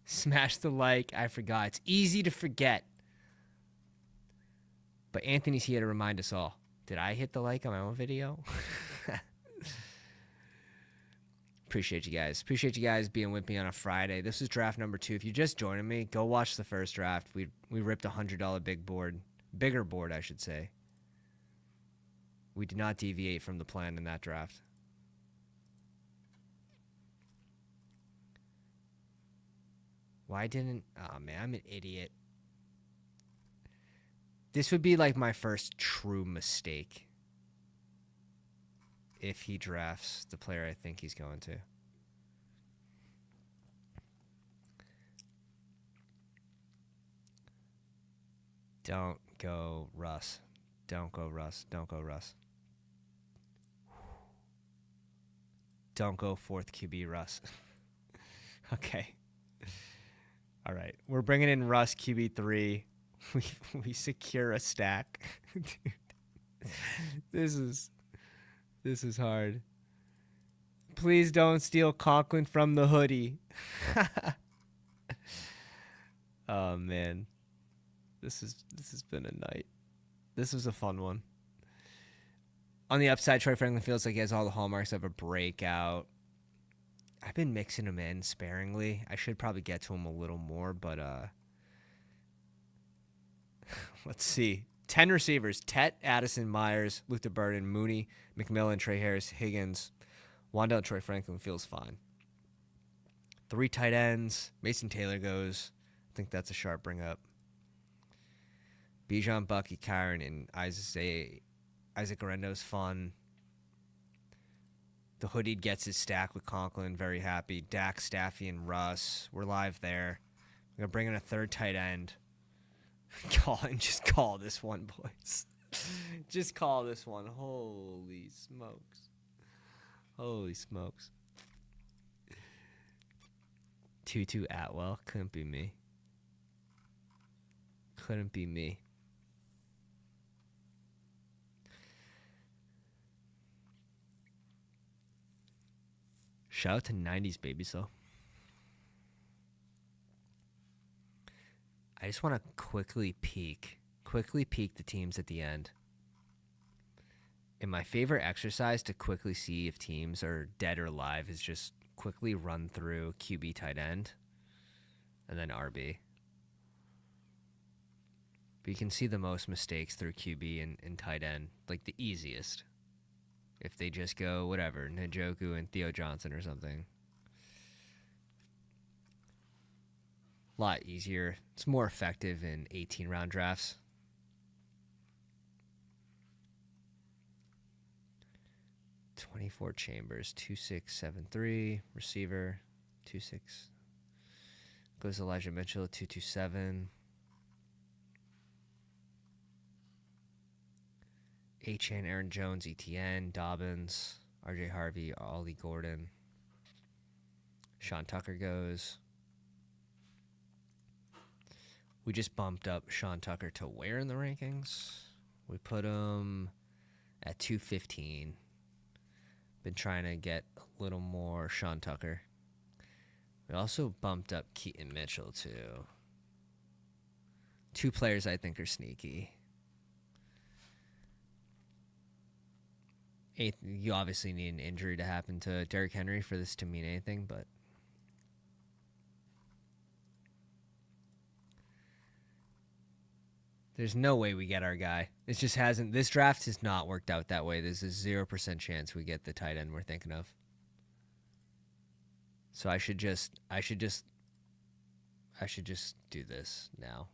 Smash the like. I forgot. It's easy to forget. But Anthony's here to remind us all. Did I hit the like on my own video? Appreciate you guys. Appreciate you guys being with me on a Friday. This is draft number 2. If you're just joining me, go watch the first draft. We ripped a $100 bigger board, I should say. We did not deviate from the plan in that draft. Why didn't... Oh, man, I'm an idiot. This would be like my first true mistake if he drafts the player I think he's going to. Don't go Russ. Don't go Russ. Don't go Russ. Don't go 4th QB Russ. Okay. All right. We're bringing in Russ QB3. We secure a stack. Dude. This is hard. Please don't steal Conklin from the hoodie. Oh man. This has been a night. This was a fun one. On the upside, Troy Franklin feels like he has all the hallmarks of a breakout. I've been mixing him in sparingly. I should probably get to him a little more, but let's see. 10 receivers. Tet, Addison, Myers, Luther Burden, Mooney, McMillan, Trey Harris, Higgins. Wandell, Troy Franklin feels fine. 3 tight ends. Mason Taylor goes. I think that's a sharp bring up. Bijan, Bucky, Kyron, and Isaac Arendo's fun. The hoodie gets his stack with Conklin. Very happy. Dak, Staffy, and Russ. We're live there. We're going to bring in a 3rd tight end. Just call this one, boys. Just call this one. Holy smokes. Holy smokes. Tutu Atwell. Couldn't be me. Couldn't be me. Shout out to 90s babies, though. I just want to quickly peek the teams at the end. And my favorite exercise to quickly see if teams are dead or alive is just quickly run through QB, tight end, and then RB. But you can see the most mistakes through QB and tight end, like the easiest. If they just go, whatever, Njoku and Theo Johnson or something. A lot easier. It's more effective in 18-round drafts. Chambers, 2673. Receiver, 26. Goes Elijah Mitchell, 227. Achane, Aaron Jones, ETN, Dobbins, RJ Harvey, Ollie Gordon. Sean Tucker goes. We just bumped up Sean Tucker to where in the rankings? We put him at 215. Been trying to get a little more Sean Tucker. We also bumped up Keaton Mitchell too. 2 players I think are sneaky. You obviously need an injury to happen to Derrick Henry for this to mean anything, but there's no way we get our guy. It just hasn't. This draft has not worked out that way. There's a 0% chance we get the tight end we're thinking of. So I should just do this now.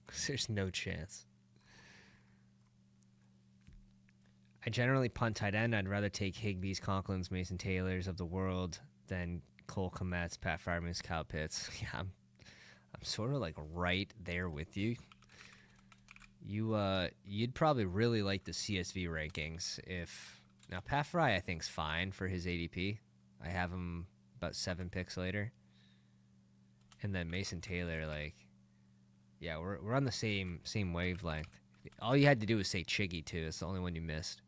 'Cause there's no chance. I generally punt tight end. I'd rather take Higbee's, Conklin's, Mason Taylor's of the world than Cole Kmet's, Pat Fryermuth's, Kyle Pitts. Yeah, I'm sort of like right there with you. You'd probably really like the CSV rankings if now Pat Fry I think's fine for his ADP. I have him about 7 picks later, and then Mason Taylor, like, yeah, we're on the same wavelength. All you had to do was say Chiggy too. It's the only one you missed.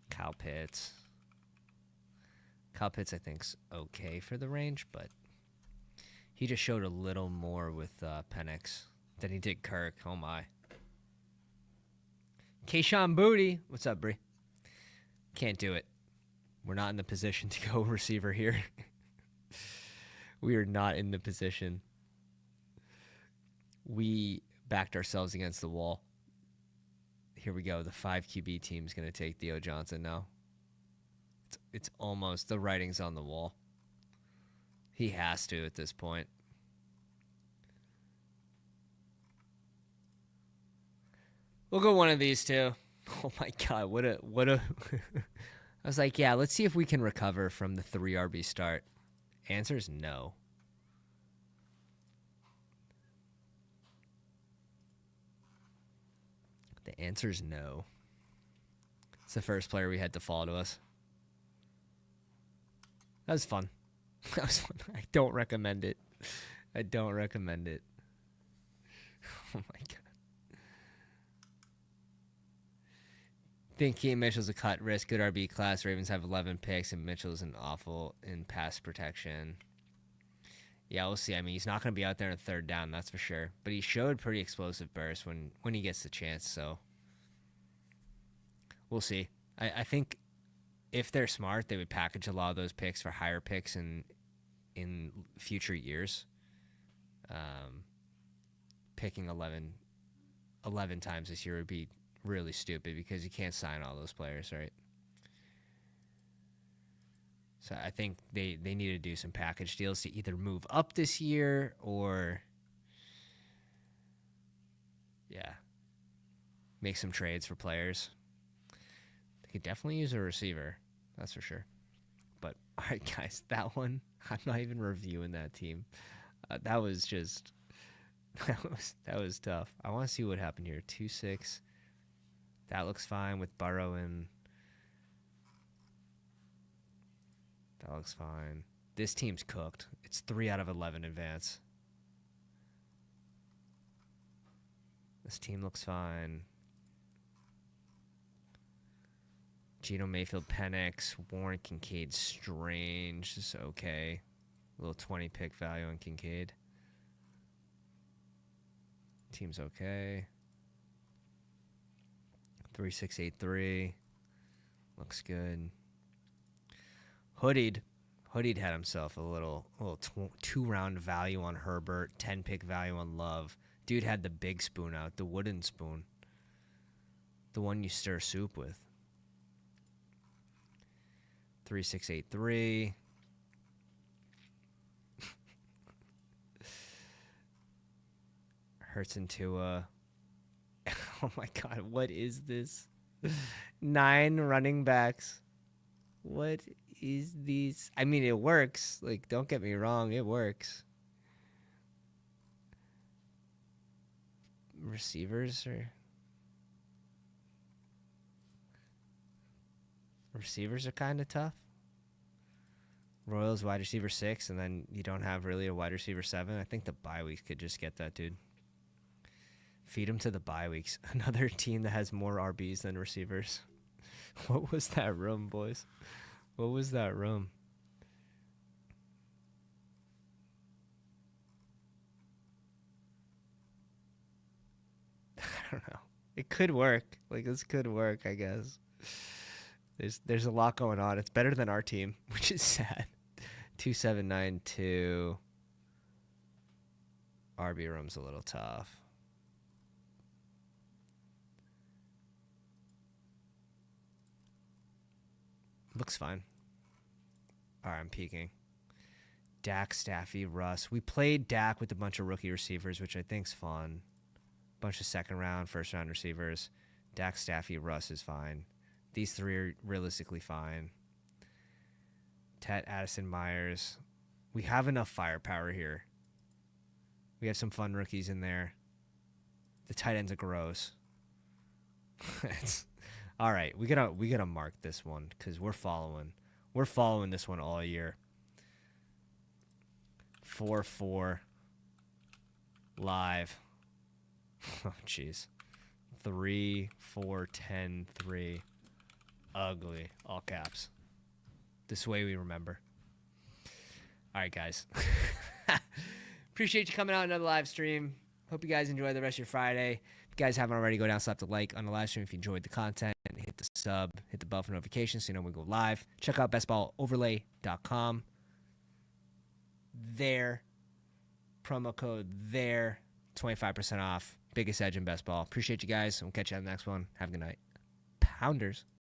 Kyle Pitts. Kyle Pitts, I think's okay for the range, but he just showed a little more with Penix than he did Kirk. Oh my. Kayshawn Booty, what's up, Bree? Can't do it. We're not in the position to go receiver here. We are not in the position. We backed ourselves against the wall. Here we go. The 5 QB team's going to take Theo Johnson now. It's almost, the writing's on the wall. He has to at this point. We'll go one of these two. Oh my God, what a I was like, yeah, let's see if we can recover from the 3 RB start. Answer is no. The answer is no. It's the first player we had to fall to us. That was fun. That was fun. I don't recommend it. I don't recommend it. Oh my God. Think Keaton Mitchell's a cut risk. Good RB class. Ravens have 11 picks, and Mitchell's an awful in pass protection. Yeah, we'll see. I mean, he's not going to be out there in 3rd down, that's for sure. But he showed pretty explosive bursts when he gets the chance, so we'll see. I think if they're smart, they would package a lot of those picks for higher picks in future years. Picking 11 times this year would be really stupid because you can't sign all those players, right? So I think they need to do some package deals to either move up this year or, yeah, make some trades for players. They could definitely use a receiver, that's for sure. But, all right, guys, that one, I'm not even reviewing that team. That was just, that was tough. I want to see what happened here. 2-6. That looks fine with Burrow and that looks fine. This team's cooked. It's 3 out of 11 advance. This team looks fine. Geno Mayfield, Penix, Warren, Kincaid, Strange. This is okay. A little 20 pick value on Kincaid. Team's okay. 3683. Looks good. Hoodied had himself a little 2-round value on Herbert, 10 pick value on Love. Dude had the big spoon out, the wooden spoon. The one you stir soup with. 3683. Hurts and Tua. Oh my God, what is this? 9 running backs. What is this? I mean, it works. Like, don't get me wrong, it works. Receivers are kind of tough. Royals wide receiver 6, and then you don't have really a wide receiver 7. I think the bye weeks could just get that, dude. Feed them to the bye weeks. Another team that has more RBs than receivers. What was that room, boys? What was that room? I don't know. It could work. Like, this could work, I guess. There's a lot going on. It's better than our team, which is sad. 2792. RB room's a little tough. Looks fine. All right, I'm peeking. Dak, Staffy, Russ. We played Dak with a bunch of rookie receivers, which I think's fun. Bunch of 2nd round, 1st round receivers. Dak, Staffy, Russ is fine. These 3 are realistically fine. Tet, Addison, Myers. We have enough firepower here. We have some fun rookies in there. The tight ends are gross. All right, we gotta mark this one because we're following this one all year. 4-4 live. Oh jeez. 3-4-10-3. Ugly. All caps. This way we remember. All right, guys. Appreciate you coming out another live stream. Hope you guys enjoy the rest of your Friday. If you guys haven't already, go down, slap the like on the live stream if you enjoyed the content, and hit the sub. sub, hit the bell for notifications so you know when we go live. Check out bestballoverlay.com. There, promo code there, 25% off. Biggest edge in best ball. Appreciate you guys. We'll catch you on the next one. Have a good night. Pounders.